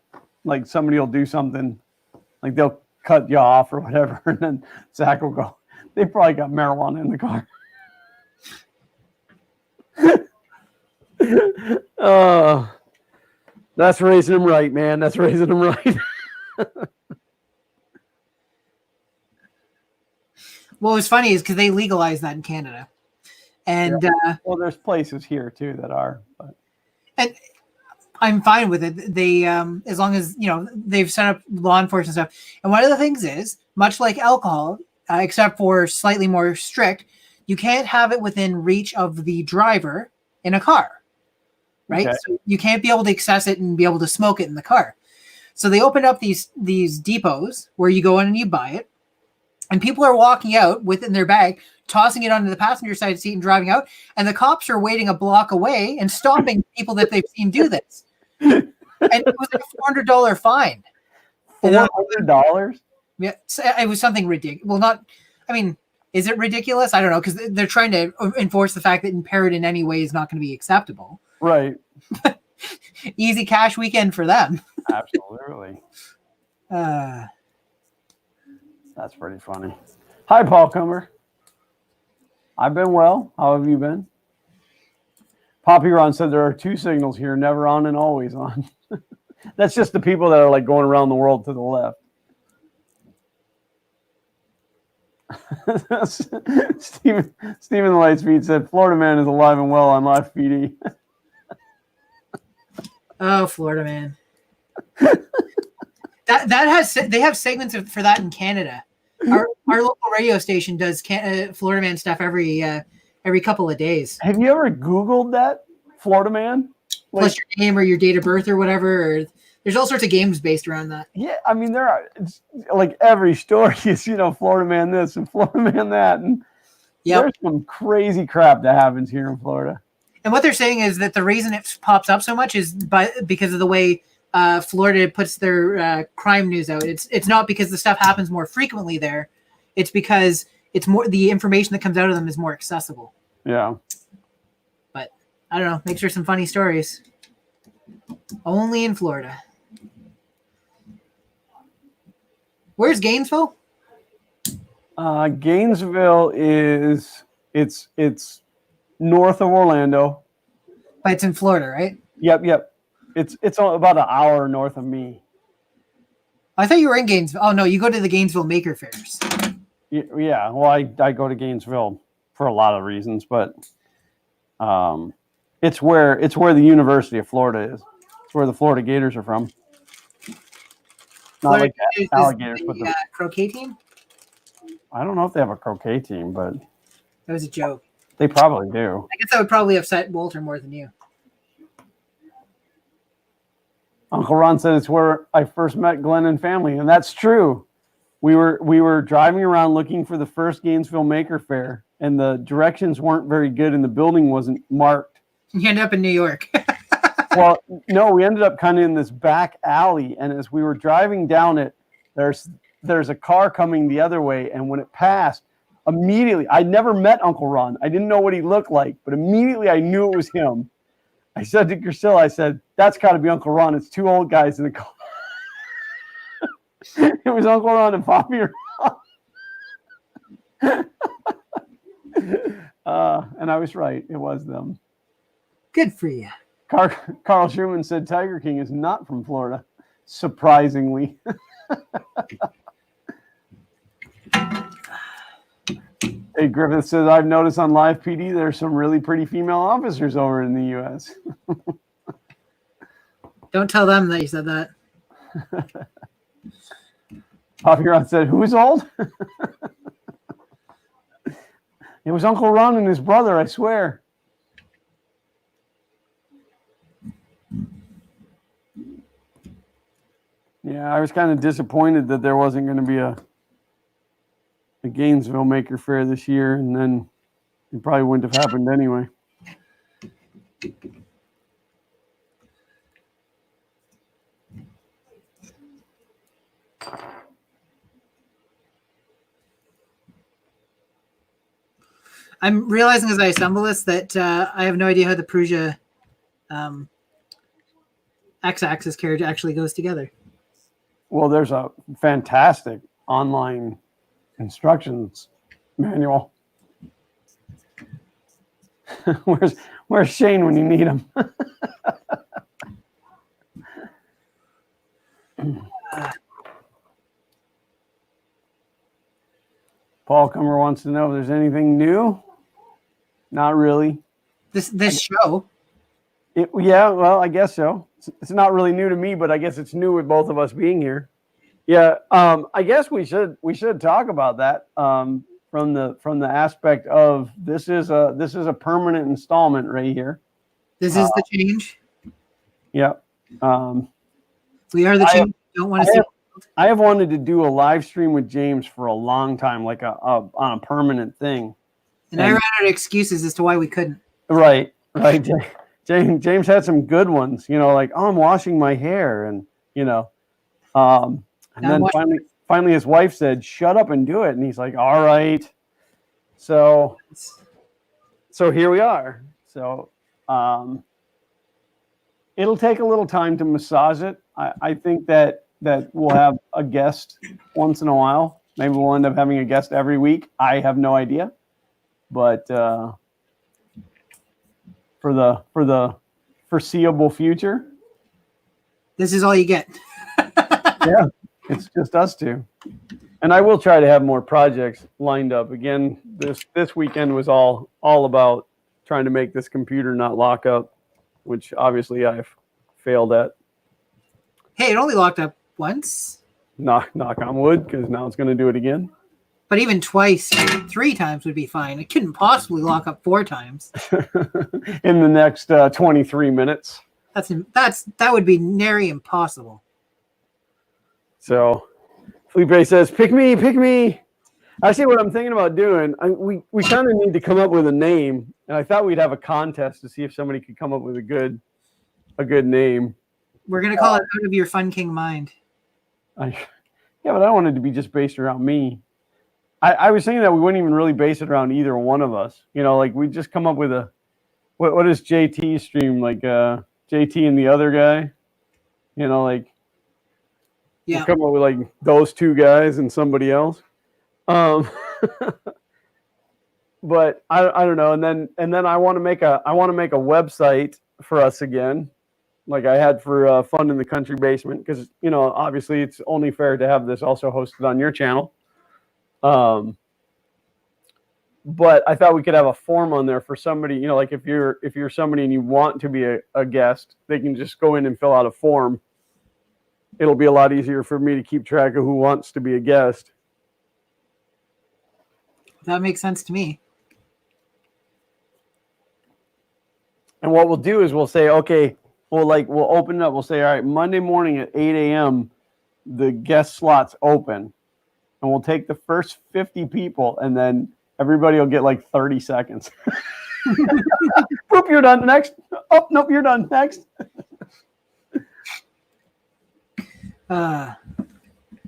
A: like somebody will do something, like they'll cut you off or whatever, and then Zach will go, they probably got marijuana in the car. That's raising them right, man. That's raising them right.
B: What was funny is because they legalized that in Canada. And
A: well, there's places here too that are, but
B: and I'm fine with it. They as long as they've set up law enforcement stuff. And one of the things is, much like alcohol, except for slightly more strict, you can't have it within reach of the driver in a car, right?
A: Okay.
B: So you can't be able to access it and be able to smoke it in the car. So they opened up these depots where you go in and you buy it, and people are walking out within their bag, tossing it onto the passenger side seat and driving out, and the cops are waiting a block away and stopping people that they've seen do this. And it was like a $400 fine.
A: $400?
B: Yeah, it was something ridiculous. Well, not. I mean, is it ridiculous? I don't know, because they're trying to enforce the fact that impaired in any way is not going to be acceptable.
A: Right.
B: Easy cash weekend for them.
A: Absolutely.
B: That's
A: pretty funny. Hi, Paul Comer. I've been well. How have you been? Poppy Ron said there are two signals here, never on and always on. That's just the people that are like going around the world to the left. Stephen Lightspeed said Florida man is alive and well on live PD.
B: Oh, Florida man. They have segments for that in Canada. Our local radio station does Florida man stuff every couple of days.
A: Have you ever Googled that Florida man?
B: Plus your name or your date of birth or whatever. Or there's all sorts of games based around that.
A: Yeah, I mean there are like every story is Florida man this and Florida man that, and there's some crazy crap that happens here in Florida.
B: And what they're saying is that the reason it pops up so much is because of the way Florida puts their crime news out. It's not because the stuff happens more frequently there. It's because it's more, the information that comes out of them is more accessible.
A: Yeah.
B: But I don't know. Makes for some funny stories. Only in Florida. Where's Gainesville?
A: Gainesville is it's north of Orlando.
B: But it's in Florida, right?
A: Yep. It's about an hour north of me.
B: I thought you were in Gainesville. Oh no, you go to the Gainesville Maker Fairs.
A: Yeah. Well, I go to Gainesville for a lot of reasons, but it's where the University of Florida is. It's where the Florida Gators are from. Not like alligators, but the
B: croquet team.
A: I don't know if they have a croquet team, but
B: that was a joke.
A: They probably do.
B: I guess that would probably upset Walter more than you.
A: Uncle Ron said it's where I first met Glenn and family, and that's true. We were driving around looking for the first Gainesville Maker Fair, and the directions weren't very good, and the building wasn't marked.
B: You ended up in New York.
A: Well, no, we ended up kind of in this back alley, and as we were driving down it, there's a car coming the other way, and when it passed, immediately, I'd never met Uncle Ron. I didn't know what he looked like, but immediately I knew it was him. I said to Priscilla, I said, that's got to be Uncle Ron. It's two old guys in the car. It was Uncle Ron and Poppy Ron. And I was right. It was them.
B: Good for you.
A: Carl Schumann said Tiger King is not from Florida, surprisingly. Hey, Griffith says, I've noticed on Live PD there's some really pretty female officers over in the U.S.
B: Don't tell them that you said that.
A: Huron said, who's old? It was Uncle Ron and his brother, I swear. Yeah, I was kind of disappointed that there wasn't going to be a Gainesville Maker Faire this year, and then it probably wouldn't have happened anyway.
B: I'm realizing as I assemble this that I have no idea how the Prusa X-axis carriage actually goes together.
A: Well, there's a fantastic online instructions manual. Where's Shane when you need him? Paul Comer wants to know if there's anything new. Not really.
B: This show.
A: Yeah, well, I guess so. It's not really new to me, but I guess it's new with both of us being here. Yeah, I guess we should talk about that from the aspect of this is a permanent installment right here.
B: This is the change.
A: Yeah.
B: We are the change. Don't want to see.
A: I have wanted to do a live stream with James for a long time, like on a permanent thing.
B: And I ran out of excuses as to why we couldn't.
A: Right. James had some good ones, like, oh, I'm washing my hair, and and then finally his wife said, shut up and do it, and he's like, all right. So here we are. So it'll take a little time to massage it. I think that we'll have a guest once in a while. Maybe we'll end up having a guest every week. I have no idea, but for the foreseeable future,
B: this is all you get.
A: Yeah, it's just us two. And I will try to have more projects lined up. Again, this weekend was all about trying to make this computer not lock up, which obviously I've failed at.
B: Hey, it only locked up once.
A: Knock on wood, because now it's going to do it again.
B: But even twice, 3 times would be fine. It couldn't possibly lock up 4 times.
A: In the next 23 minutes.
B: That would be nary impossible.
A: So Felipe says, pick me. Actually, what I'm thinking about doing, we kind of need to come up with a name. And I thought we'd have a contest to see if somebody could come up with a good name.
B: We're going to call it Out of Your Fun King Mind.
A: Yeah, but I don't want it to be just based around me. I was thinking that we wouldn't even really base it around either one of us. Like we just come up with what is JT stream, like JT and the other guy? Like,
B: yeah,
A: come up with like those 2 guys and somebody else. But I don't know. And then I want to make a website for us again, like I had for Fun in the Country Basement, because obviously it's only fair to have this also hosted on your channel. But I thought we could have a form on there for somebody, like if you're somebody and you want to be a guest, they can just go in and fill out a form. It'll be a lot easier for me to keep track of who wants to be a guest.
B: That makes sense to me.
A: And what we'll do is we'll say, okay, we'll open it up. We'll say, all right, Monday morning at 8 a.m., the guest slot's open. And we'll take the first 50 people, and then everybody will get like 30 seconds. Boop, you're done. Next. Oh, nope, you're done. Next.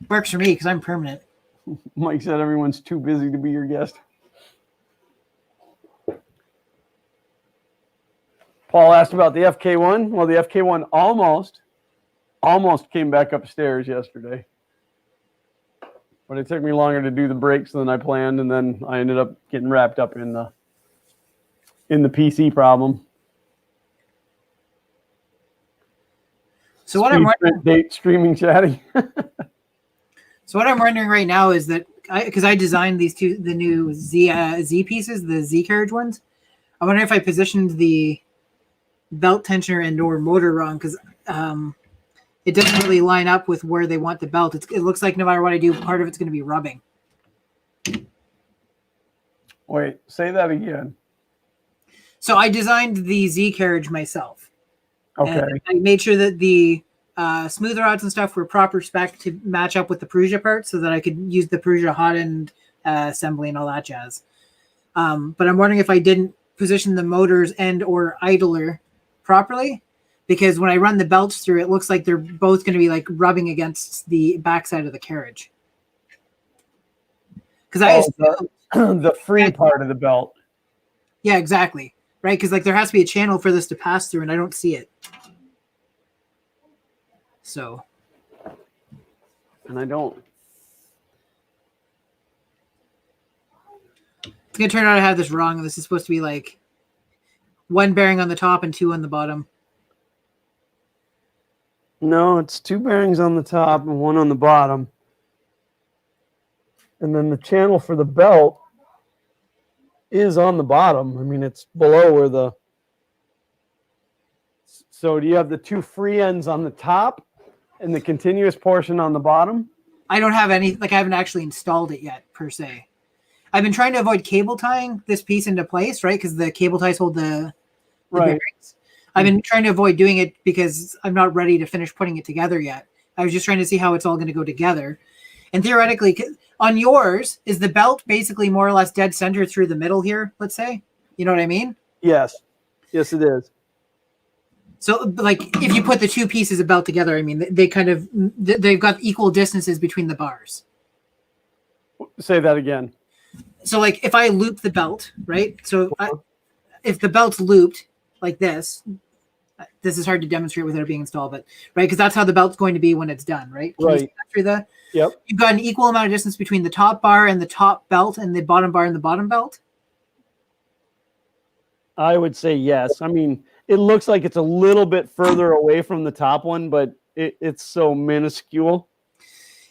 B: Works for me because I'm permanent.
A: Mike said everyone's too busy to be your guest. Paul asked about the FK1. Well, the FK1 almost came back upstairs yesterday. But it took me longer to do the brakes than I planned, and then I ended up getting wrapped up in the PC problem.
B: So what I'm wondering,
A: streaming chatting.
B: So what I'm wondering right now is that because I designed the new Z pieces, the Z carriage ones. I wonder if I positioned the belt tensioner and or motor wrong, because it doesn't really line up with where they want the belt. It looks like no matter what I do, part of it's going to be rubbing.
A: Wait, say that again.
B: So I designed the Z carriage myself.
A: Okay.
B: And I made sure that the smoother rods and stuff were proper spec to match up with the Prusa parts so that I could use the Prusa hot end assembly and all that jazz. But I'm wondering if I didn't position the motors and or idler properly, because when I run the belts through, it looks like they're both going to be like rubbing against the backside of the carriage. Because
A: the free part of the belt.
B: Yeah, exactly. Right, because like there has to be a channel for this to pass through, and I don't see it. So.
A: And I don't.
B: It's gonna turn out I have this wrong. This is supposed to be like one bearing on the top and two on the bottom.
A: No, it's two bearings on the top and one on the bottom. And then the channel for the belt is on the bottom. I mean, it's below where the... So do you have the two free ends on the top and the continuous portion on the bottom?
B: I don't have any, like I haven't actually installed it yet, per se. I've been trying to avoid cable tying this piece into place, right? Because the cable ties hold the bearings. I've been trying to avoid doing it because I'm not ready to finish putting it together yet. I was just trying to see how it's all going to go together. And theoretically, on yours, is the belt basically more or less dead center through the middle here, let's say? You know what I mean?
A: Yes. Yes, it is.
B: So, like, if you put the two pieces of belt together, I mean, they kind of, they've got equal distances between the bars.
A: Say that again.
B: So, like, if I loop the belt, right? So, if the belt's looped like this is hard to demonstrate without it being installed, but right, because that's how the belt's going to be when it's done, right? Can
A: right.
B: You've got an equal amount of distance between the top bar and the top belt and the bottom bar and the bottom belt?
A: I would say yes. I mean, it looks like it's a little bit further away from the top one, but it's so minuscule.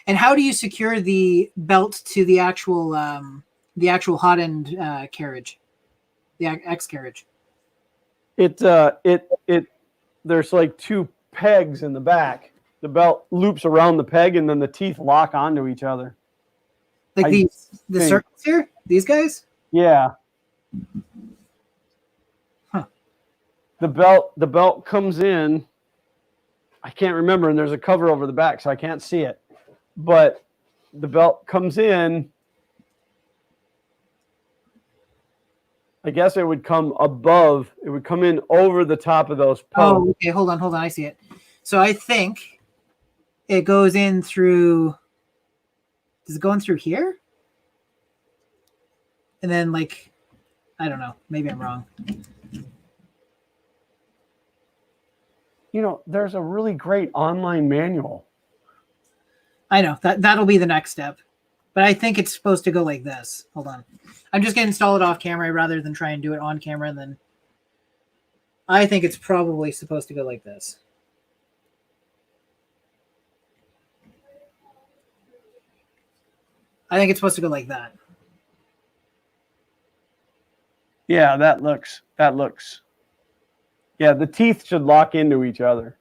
B: And how do you secure the belt to the actual hot end carriage, the X carriage?
A: There's like two pegs in the back. The belt loops around the peg, and then the teeth lock onto each other.
B: Like the circles here? These guys?
A: Yeah.
B: Huh.
A: The belt comes in. I can't remember, and there's a cover over the back, so I can't see it. But the belt comes in. I guess it would come above. It would come in over the top of those posts.
B: Oh, okay. Hold on. I see it. So I think it goes in through. Does it go in through here? And then, like, I don't know. Maybe I'm wrong.
A: You know, there's a really great online manual.
B: I know that'll be the next step, but I think it's supposed to go like this. Hold on. I'm just going to install it off camera rather than try and do it on camera. And then I think it's probably supposed to go like this. I think it's supposed to go like that.
A: Yeah, that looks. Yeah, the teeth should lock into each other.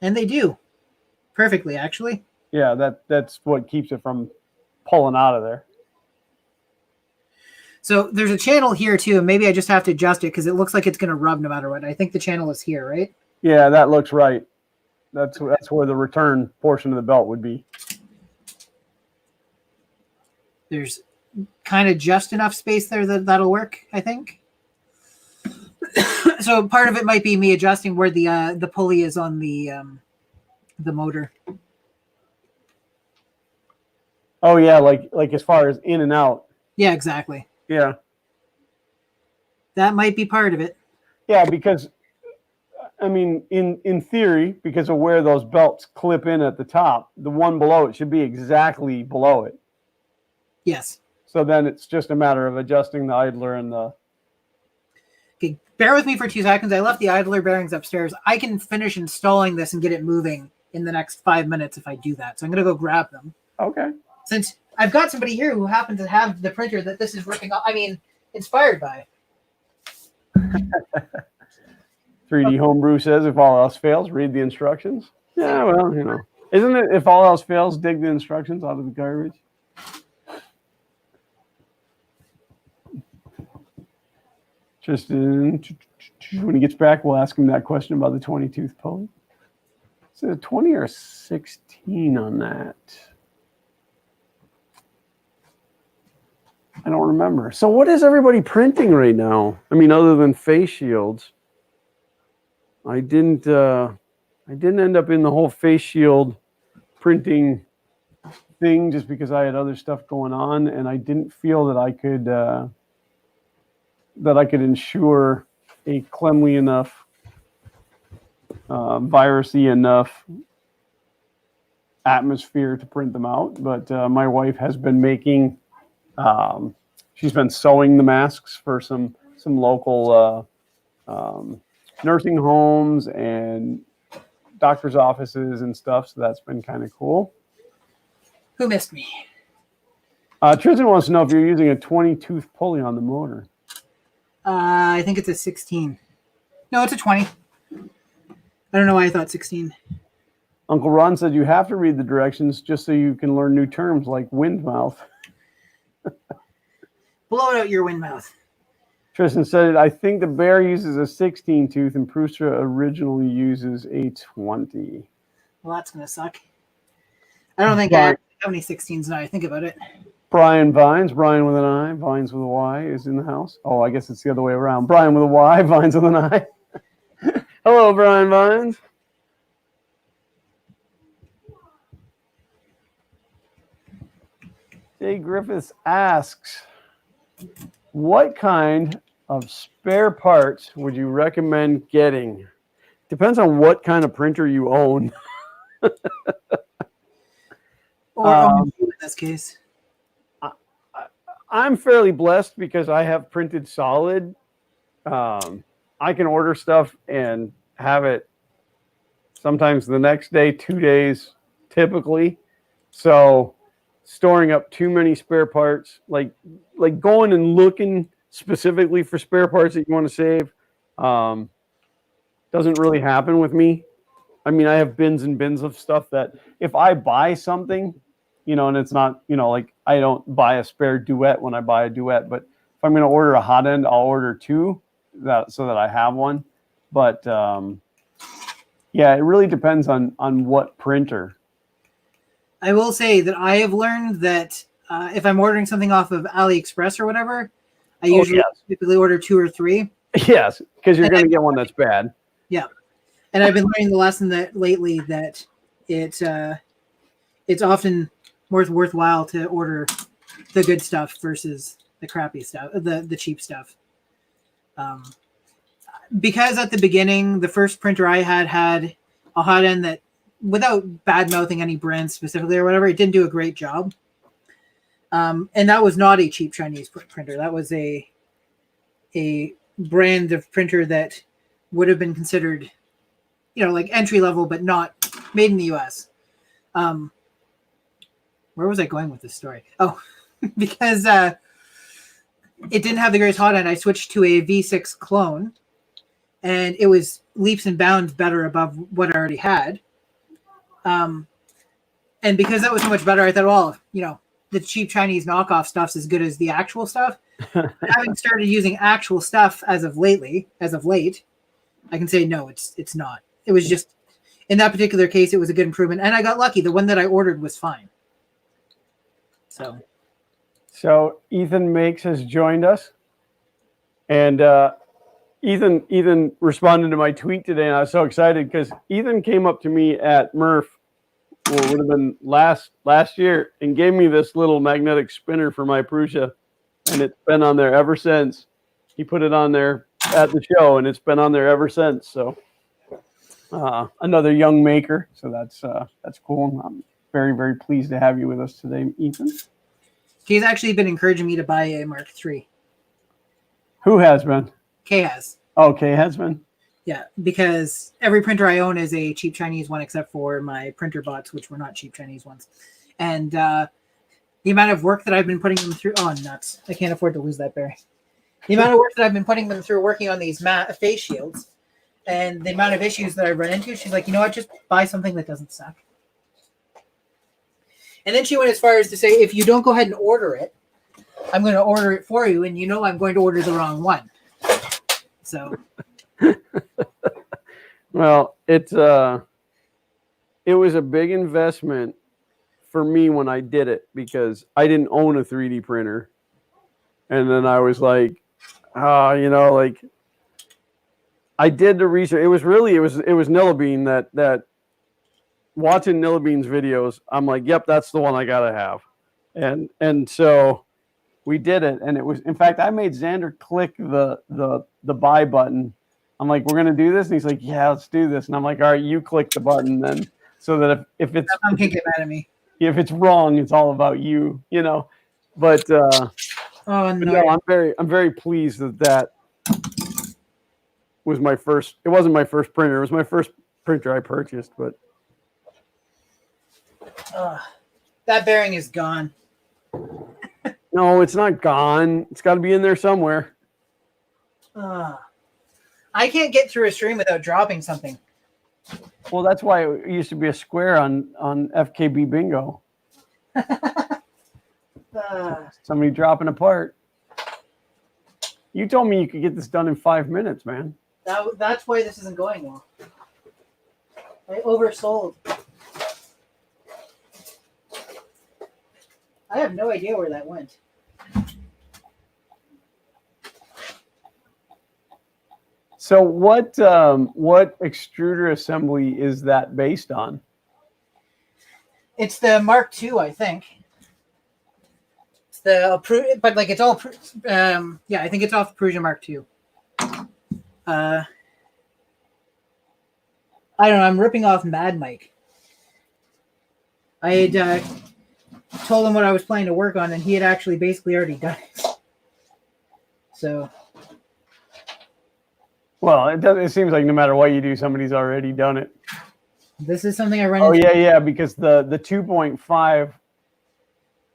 B: And they do. Perfectly, actually.
A: Yeah, that's what keeps it from pulling out of there.
B: So there's a channel here too, and maybe I just have to adjust it because it looks like it's going to rub no matter what. I think the channel is here, right?
A: Yeah, that looks right. That's where the return portion of the belt would be.
B: There's kind of just enough space there that'll work, I think. So part of it might be me adjusting where the pulley is on the motor.
A: Oh yeah, like as far as in and out.
B: Yeah, exactly.
A: Yeah.
B: That might be part of it.
A: Yeah, because I mean, in theory, because of where those belts clip in at the top, the one below it should be exactly below it.
B: Yes.
A: So then it's just a matter of adjusting the idler and the...
B: Okay, bear with me for 2 seconds. I left the idler bearings upstairs. I can finish installing this and get it moving in the next 5 minutes if I do that. So I'm going to go grab them.
A: Okay.
B: Since I've got somebody here who happens to have the printer that this is working on. I mean, inspired by.
A: 3D Homebrew says, if all else fails, read the instructions. Yeah, well, isn't it if all else fails, dig the instructions out of the garbage? Tristan, when he gets back, we'll ask him that question about the 20-tooth pulley. Is it a 20 or a 16 on that? I don't remember. So what is everybody printing right now? I mean, other than face shields. I didn't end up in the whole face shield printing thing just because I had other stuff going on, and I didn't feel that I could ensure a cleanly enough, virusy enough atmosphere to print them out. But my wife has been making, she's been sewing the masks for some local nursing homes and doctor's offices and stuff. So that's been kind of cool.
B: Who missed me?
A: Tristan wants to know if you're using a 20-tooth pulley on the motor.
B: I think it's a 16. No, it's a 20. I don't know why I thought 16.
A: Uncle Ron said you have to read the directions just so you can learn new terms like wind mouth.
B: Blow it out your wind mouth.
A: Tristan said, I think the bear uses a 16 tooth and Prustra originally uses a 20.
B: Well, that's going to suck. I don't think I have any 16s now I think about it.
A: Brian Vines, Brian with an I, Vines with a Y is in the house. Oh, I guess it's the other way around. Brian with a Y, Vines with an I. Hello, Brian Vines. Jay Griffiths asks, what kind of spare parts would you recommend getting? Depends on what kind of printer you own.
B: Or in this case.
A: I'm fairly blessed because I have printed solid. I can order stuff and have it sometimes the next day, 2 days, typically. So storing up too many spare parts, like going and looking specifically for spare parts that you want to save, doesn't really happen with me. I mean, I have bins and bins of stuff that if I buy something, and it's not, like I don't buy a spare duet when I buy a duet, but if I'm going to order a hot end, I'll order two so that I have one. But yeah, it really depends on what printer.
B: I will say that I have learned that if I'm ordering something off of AliExpress or whatever, I usually typically order 2 or 3.
A: Yes, because you're going to get one that's bad.
B: Yeah, and I've been learning the lesson that lately that it's often more worthwhile to order the good stuff versus the crappy stuff, the cheap stuff. Because at the beginning, the first printer I had a hot end that, without bad mouthing any brand specifically or whatever, it didn't do a great job. And that was not a cheap Chinese printer. That was a brand of printer that would have been considered, like entry level, but not made in the US. Where was I going with this story? Oh, because it didn't have the greatest hot end. I switched to a V6 clone, and it was leaps and bounds better above what I already had. And because that was so much better, I thought, well, the cheap Chinese knockoff stuff's as good as the actual stuff. Having started using actual stuff as of late, I can say no, it's not. It was just, in that particular case, it was a good improvement, and I got lucky. The one that I ordered was fine.
A: So Ethan Makes has joined us, and Ethan responded to my tweet today, and I was so excited because Ethan came up to me at Murph, well, it would have been last year, and gave me this little magnetic spinner for my Prusa, and it's been on there ever since. He put it on there at the show, and it's been on there ever since. So another young maker, so that's cool. I'm very, very pleased to have you with us today, Ethan.
B: He's actually been encouraging me to buy a Mark III.
A: Who has been?
B: Kay has.
A: Oh, Kay has been?
B: Yeah, because every printer I own is a cheap Chinese one except for my printer bots, which were not cheap Chinese ones. And the amount of work that I've been putting them through. Oh, nuts! I can't afford to lose that bearing. The amount of work that I've been putting them through working on these face shields, and the amount of issues that I've run into. She's like, you know what? Just buy something that doesn't suck. And then she went as far as to say, if you don't go ahead and order it, I'm going to order it for you, and you know I'm going to order the wrong one. So,
A: well, it was a big investment for me when I did it because I didn't own a 3D printer, and then I was like, like I did the research. It was Nillabean that watching Nillabean's videos. I'm like, yep, that's the one I gotta have, and so we did it, and it was. In fact, I made Xander click the buy button. I'm like, we're gonna do this, and he's like, yeah, let's do this, and I'm like, all right, you click the button then, so that if it's
B: someone can get mad at me.
A: If it's wrong, it's all about you, But
B: oh no,
A: no, I'm very pleased that was my first. It wasn't my first printer. It was my first printer I purchased, but
B: that bearing is gone.
A: no, it's not gone. It's got to be in there somewhere.
B: I can't get through a stream without dropping something.
A: Well, that's why it used to be a square on FKB Bingo. Somebody dropping a part. You told me you could get this done in 5 minutes, man.
B: That's why this isn't going well. I oversold. I have no idea where that went.
A: So what extruder assembly is that based on?
B: It's the Mark II, I think. It's the approved, but like it's all. Yeah, I think it's off the Prusa Mark II. I don't know. I'm ripping off Mad Mike. I had told him what I was planning to work on, and he had actually basically already done it. So.
A: Well, it seems like no matter what you do, somebody's already done it.
B: This is something I run
A: into.
B: Oh,
A: yeah, because the 2.5,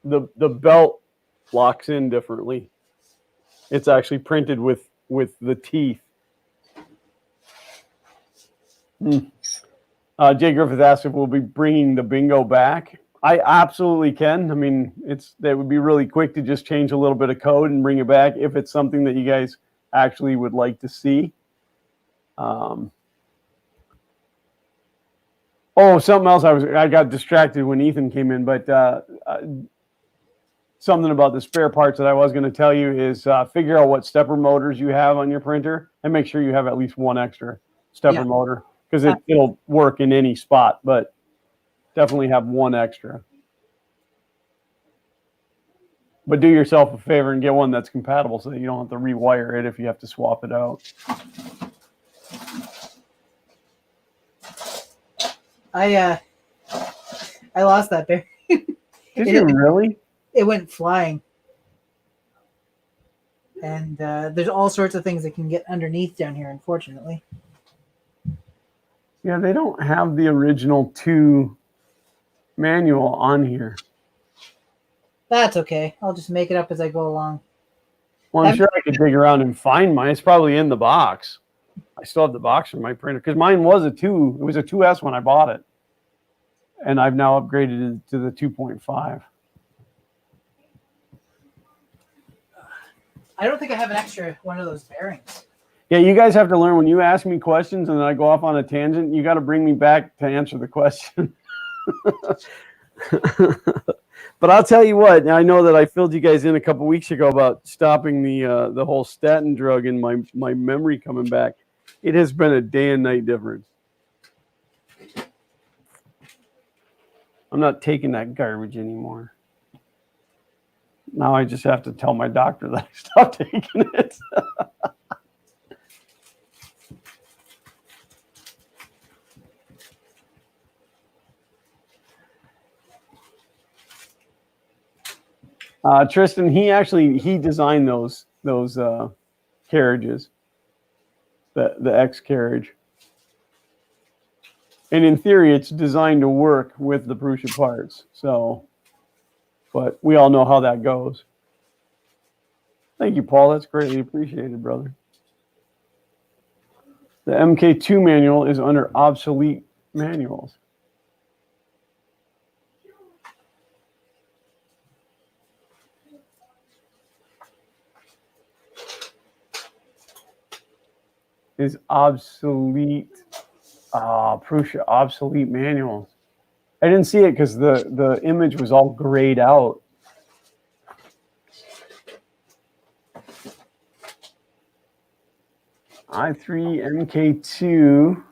A: the belt locks in differently. It's actually printed with the teeth. Jay Griffith asked if we'll be bringing the bingo back. I absolutely can. I mean, that would be really quick to just change a little bit of code and bring it back if it's something that you guys actually would like to see. Something else. I got distracted when Ethan came in, but something about the spare parts that I was going to tell you is figure out what stepper motors you have on your printer and make sure you have at least one extra stepper motor because it'll work in any spot, but definitely have one extra. But do yourself a favor and get one that's compatible so that you don't have to rewire it if you have to swap it out.
B: I lost that bear.
A: Did you really?
B: It went flying. And there's all sorts of things that can get underneath down here, unfortunately.
A: Yeah, they don't have the original 2 manual on here.
B: That's okay. I'll just make it up as I go along.
A: Well, I'm sure I could dig around and find mine. It's probably in the box. I still have the box from my printer because mine was a 2. It was a 2S when I bought it. And I've now upgraded it to the 2.5.
B: I don't think I have an extra one of those bearings.
A: Yeah, you guys have to learn when you ask me questions and then I go off on a tangent, you got to bring me back to answer the question. But I'll tell you what, I know that I filled you guys in a couple weeks ago about stopping the whole statin drug and my memory coming back. It has been a day and night difference. I'm not taking that garbage anymore. Now I just have to tell my doctor that I stopped taking it. Tristan, he designed those carriages, the X carriage, and in theory, it's designed to work with the Prusa parts. So but we all know how that goes. Thank you, Paul. That's greatly appreciated, brother. The MK2 manual is under obsolete manuals. Is obsolete. Prussia, obsolete manuals. I didn't see it because the image was all grayed out. I3 MK2.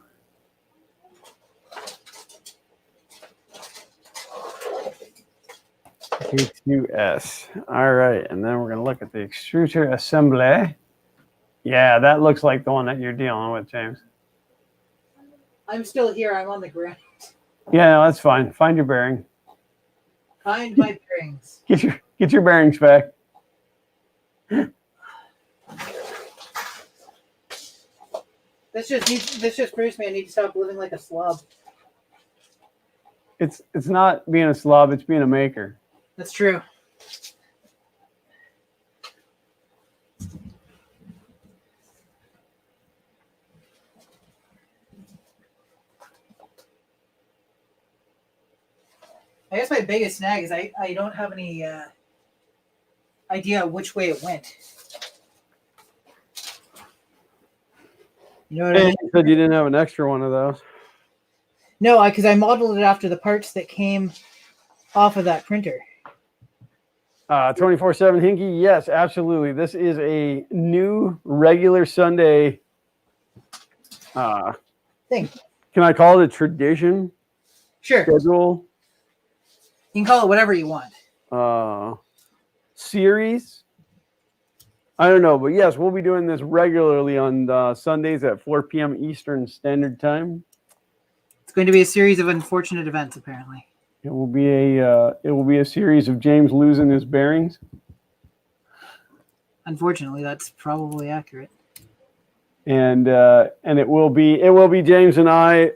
A: MK2S. All right, and then we're going to look at the extruder assembly. Yeah, that looks like the one that you're dealing with, James.
B: I'm still here. I'm on the ground.
A: Yeah, no, that's fine. Find your bearing.
B: Find my bearings.
A: Get your bearings back.
B: This just proves me I need to stop living like a slob.
A: It's not being a slob, it's being a maker.
B: That's true. I guess my biggest snag is I don't have any idea which way it went. You know what I mean?
A: You said you didn't have an extra one of those.
B: No, because I modeled it after the parts that came off of that printer.
A: 24/7 Hinky, yes, absolutely. This is a new regular Sunday
B: thing.
A: Can I call it a tradition?
B: Sure.
A: Schedule?
B: You can call it whatever you want.
A: Series? I don't know, but yes, we'll be doing this regularly on Sundays at 4 p.m. Eastern Standard Time.
B: It's going to be a series of unfortunate events, apparently.
A: It will be a series of James losing his bearings.
B: Unfortunately, that's probably accurate.
A: And it will be James and I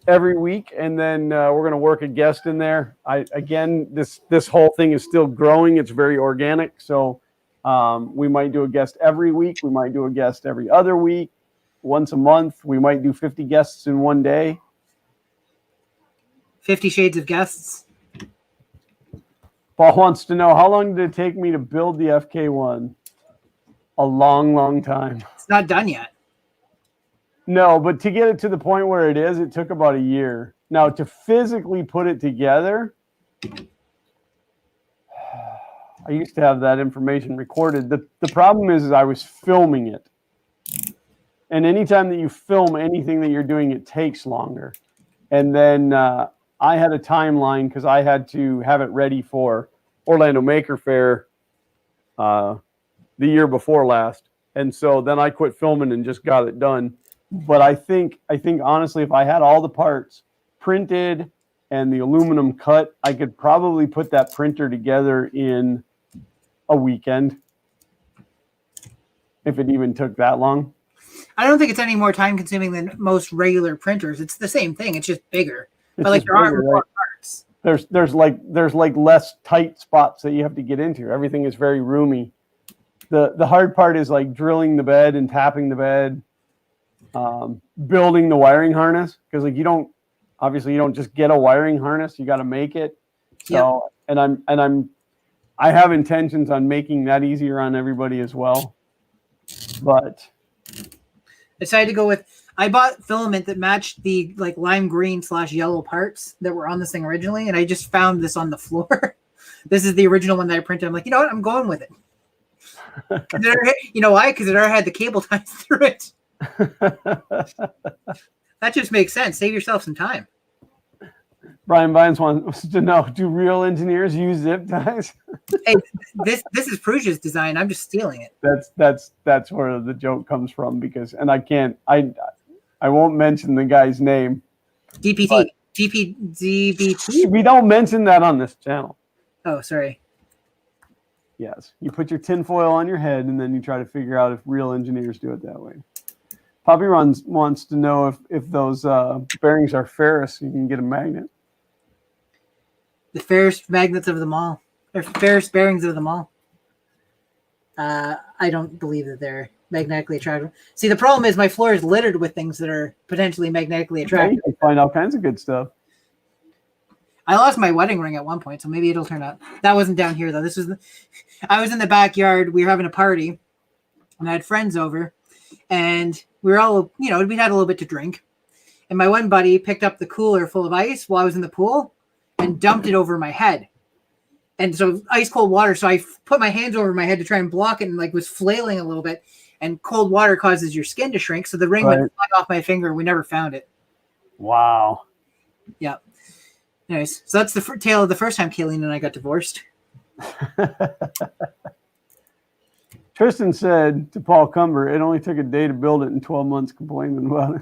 A: every week, and then we're going to work a guest in there. This whole thing is still growing. It's very organic, so we might do a guest every week. We might do a guest every other week, once a month. We might do 50 guests in one day.
B: 50 Shades of Guests.
A: Paul wants to know, how long did it take me to build the FK1? A long, long time.
B: It's not done yet.
A: No, but to get it to the point where it is, it took about a year. Now, to physically put it together, I used to have that information recorded. The problem is I was filming it. And anytime that you film anything that you're doing, it takes longer. And then I had a timeline because I had to have it ready for Orlando Maker Fair the year before last. And so then I quit filming and just got it done. But I think honestly, if I had all the parts printed and the aluminum cut, I could probably put that printer together in a weekend, if it even took that long.
B: I don't think it's any more time consuming than most regular printers. It's the same thing. It's just bigger. But
A: It's
B: there are more parts.
A: There's like less tight spots that you have to get into. Everything is very roomy. The hard part is like drilling the bed and tapping the bed, building the wiring harness, because like you don't just get a wiring harness. You got to make it. So yep. and I have intentions on making that easier on everybody as well. But
B: I decided to go with, I bought filament that matched the like lime green / yellow parts that were on this thing originally, and I just found this on the floor. This is the original one that I printed. I'm like, you know what? I'm going with it. You know why? Because it already had the cable ties through it. That just makes sense. Save yourself some time.
A: Brian Vines wants to know, do real engineers use zip ties?
B: Hey, this is Prussia's design. I'm just stealing it.
A: That's where the joke comes from, because, and I won't mention the guy's name.
B: DPT. DBT.
A: We don't mention that on this channel.
B: Oh, sorry.
A: Yes. You put your tinfoil on your head and then you try to figure out if real engineers do it that way. Poppy Runs wants to know if those bearings are ferrous, you can get a magnet.
B: The ferrous magnets of them all. They're fairest bearings of them all. I don't believe that they're magnetically attractive. See, the problem is my floor is littered with things that are potentially magnetically attractive.
A: You can find all kinds of good stuff.
B: I lost my wedding ring at one point, so maybe it'll turn out. That wasn't down here, though. I was in the backyard. We were having a party, and I had friends over, and we were all, we had a little bit to drink. And my one buddy picked up the cooler full of ice while I was in the pool and dumped it over my head. And so ice cold water. So I put my hands over my head to try and block it, and was flailing a little bit. And cold water causes your skin to shrink. So the ring went flying off my finger. We never found it.
A: Wow.
B: Yeah. Anyways, so that's the tale of the first time Kayleen and I got divorced.
A: Tristan said to Paul Cumber, it only took a day to build it and 12 months complaining about it.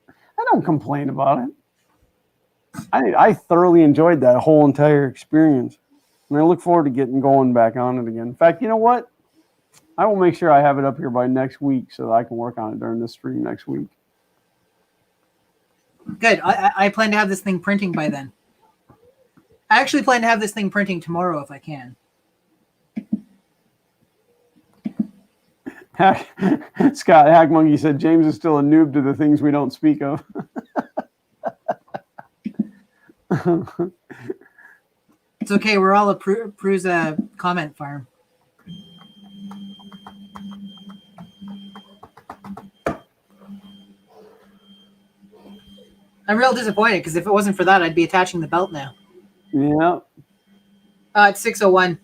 A: I don't complain about it. I thoroughly enjoyed that whole entire experience. And I look forward to getting going back on it again. In fact, you know what? I will make sure I have it up here by next week so that I can work on it during this stream next week.
B: Good. I plan to have this thing printing by then. I actually plan to have this thing printing tomorrow if I can.
A: Scott Hackmonkey said James is still a noob to the things we don't speak of.
B: It's okay. We're all a Prusa comment farm. I'm real disappointed because if it wasn't for that, I'd be attaching the belt now.
A: Yeah.
B: It's 6:01.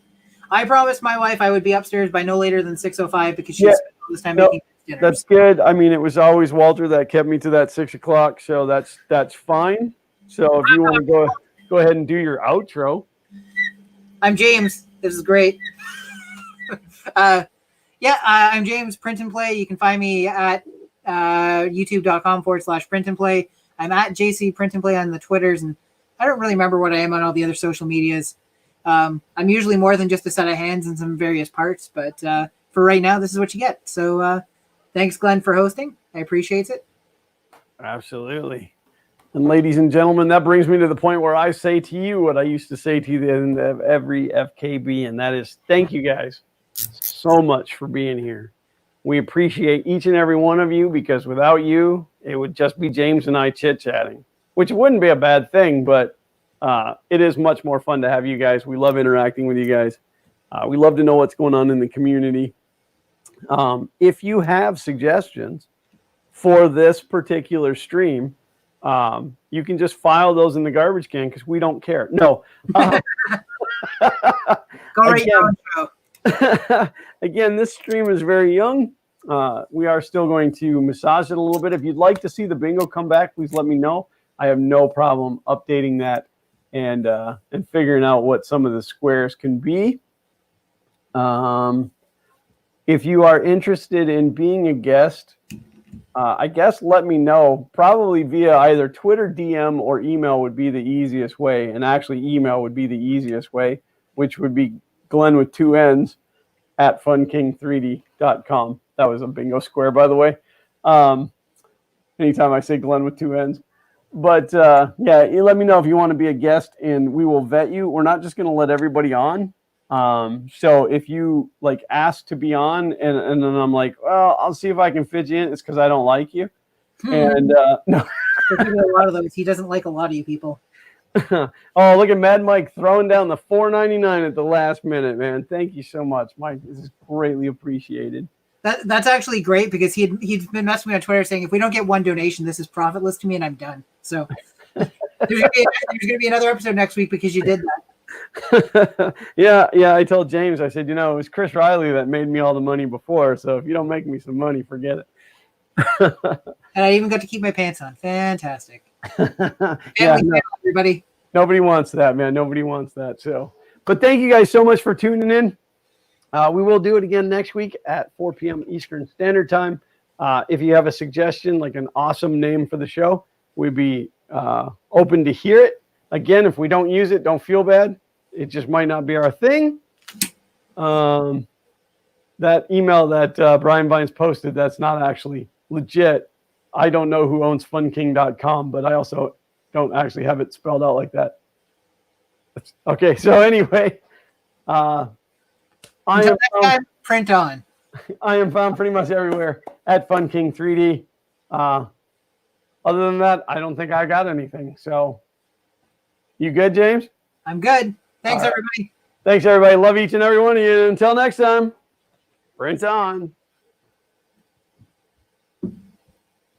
B: I promised my wife I would be upstairs by no later than 6:05 because she's spent all this time making dinner.
A: That's good. I mean, it was always Walter that kept me to that 6 o'clock, so that's fine. So if you want to go ahead and do your outro.
B: I'm James. This is great. I'm James, Print and Play. You can find me at youtube.com/print and play. I'm at JC Print and Play on the Twitters, and I don't really remember what I am on all the other social medias. I'm usually more than just a set of hands and some various parts, but for right now, this is what you get. So thanks, Glenn, for hosting. I appreciate it.
A: Absolutely. And ladies and gentlemen, that brings me to the point where I say to you what I used to say to you at the end of every FKB, and that is thank you guys so much for being here. We appreciate each and every one of you because without you, it would just be James and I chit-chatting, which wouldn't be a bad thing, but it is much more fun to have you guys. We love interacting with you guys. We love to know what's going on in the community. If you have suggestions for this particular stream, you can just file those in the garbage can because we don't care. No.
B: Go right now.
A: Again, this stream is very young. We are still going to massage it a little bit. If you'd like to see the bingo come back, please let me know. I have no problem updating that and figuring out what some of the squares can be. If you are interested in being a guest, I guess let me know. Probably via either Twitter DM or email would be the easiest way. And actually, email would be the easiest way, which would be Glenn with 2 N's at funking3d.com. That was a bingo square, by the way. Anytime I say Glenn with 2 N's. But you let me know if you want to be a guest, and we will vet you. We're not just going to let everybody on. So if you ask to be on, and then I'm like, well, I'll see if I can fit you in, it's because I don't like you. And no,
B: a lot of those. He doesn't like a lot of you people.
A: Oh, look at Mad Mike throwing down the $4.99 at the last minute, man. Thank you so much, Mike. This is greatly appreciated.
B: That's actually great because he'd been messaging me on Twitter saying, if we don't get one donation, this is profitless to me and I'm done. So there's gonna be another episode next week because you did
A: that. yeah. I told James, I said, it was Chris Riley that made me all the money before. So if you don't make me some money, forget it.
B: And I even got to keep my pants on. Fantastic. Everybody.
A: Nobody wants that, man. Nobody wants that. So, but thank you guys so much for tuning in. We will do it again next week at 4 p.m. Eastern Standard Time. If you have a suggestion, like an awesome name for the show, we'd be open to hear it. Again, if we don't use it, don't feel bad. It just might not be our thing. That email that Brian Vines posted, that's not actually legit. I don't know who owns funking.com, but I also don't actually have it spelled out like that. Okay, so anyway, I
B: Until
A: am
B: next
A: found,
B: time, print on.
A: I am found pretty much everywhere at Fun King 3D. Other than that, I don't think I got anything. So, you good, James?
B: I'm good. Thanks,
A: All right.
B: everybody.
A: Thanks, everybody. Love each and every one of you. Until next time, print on.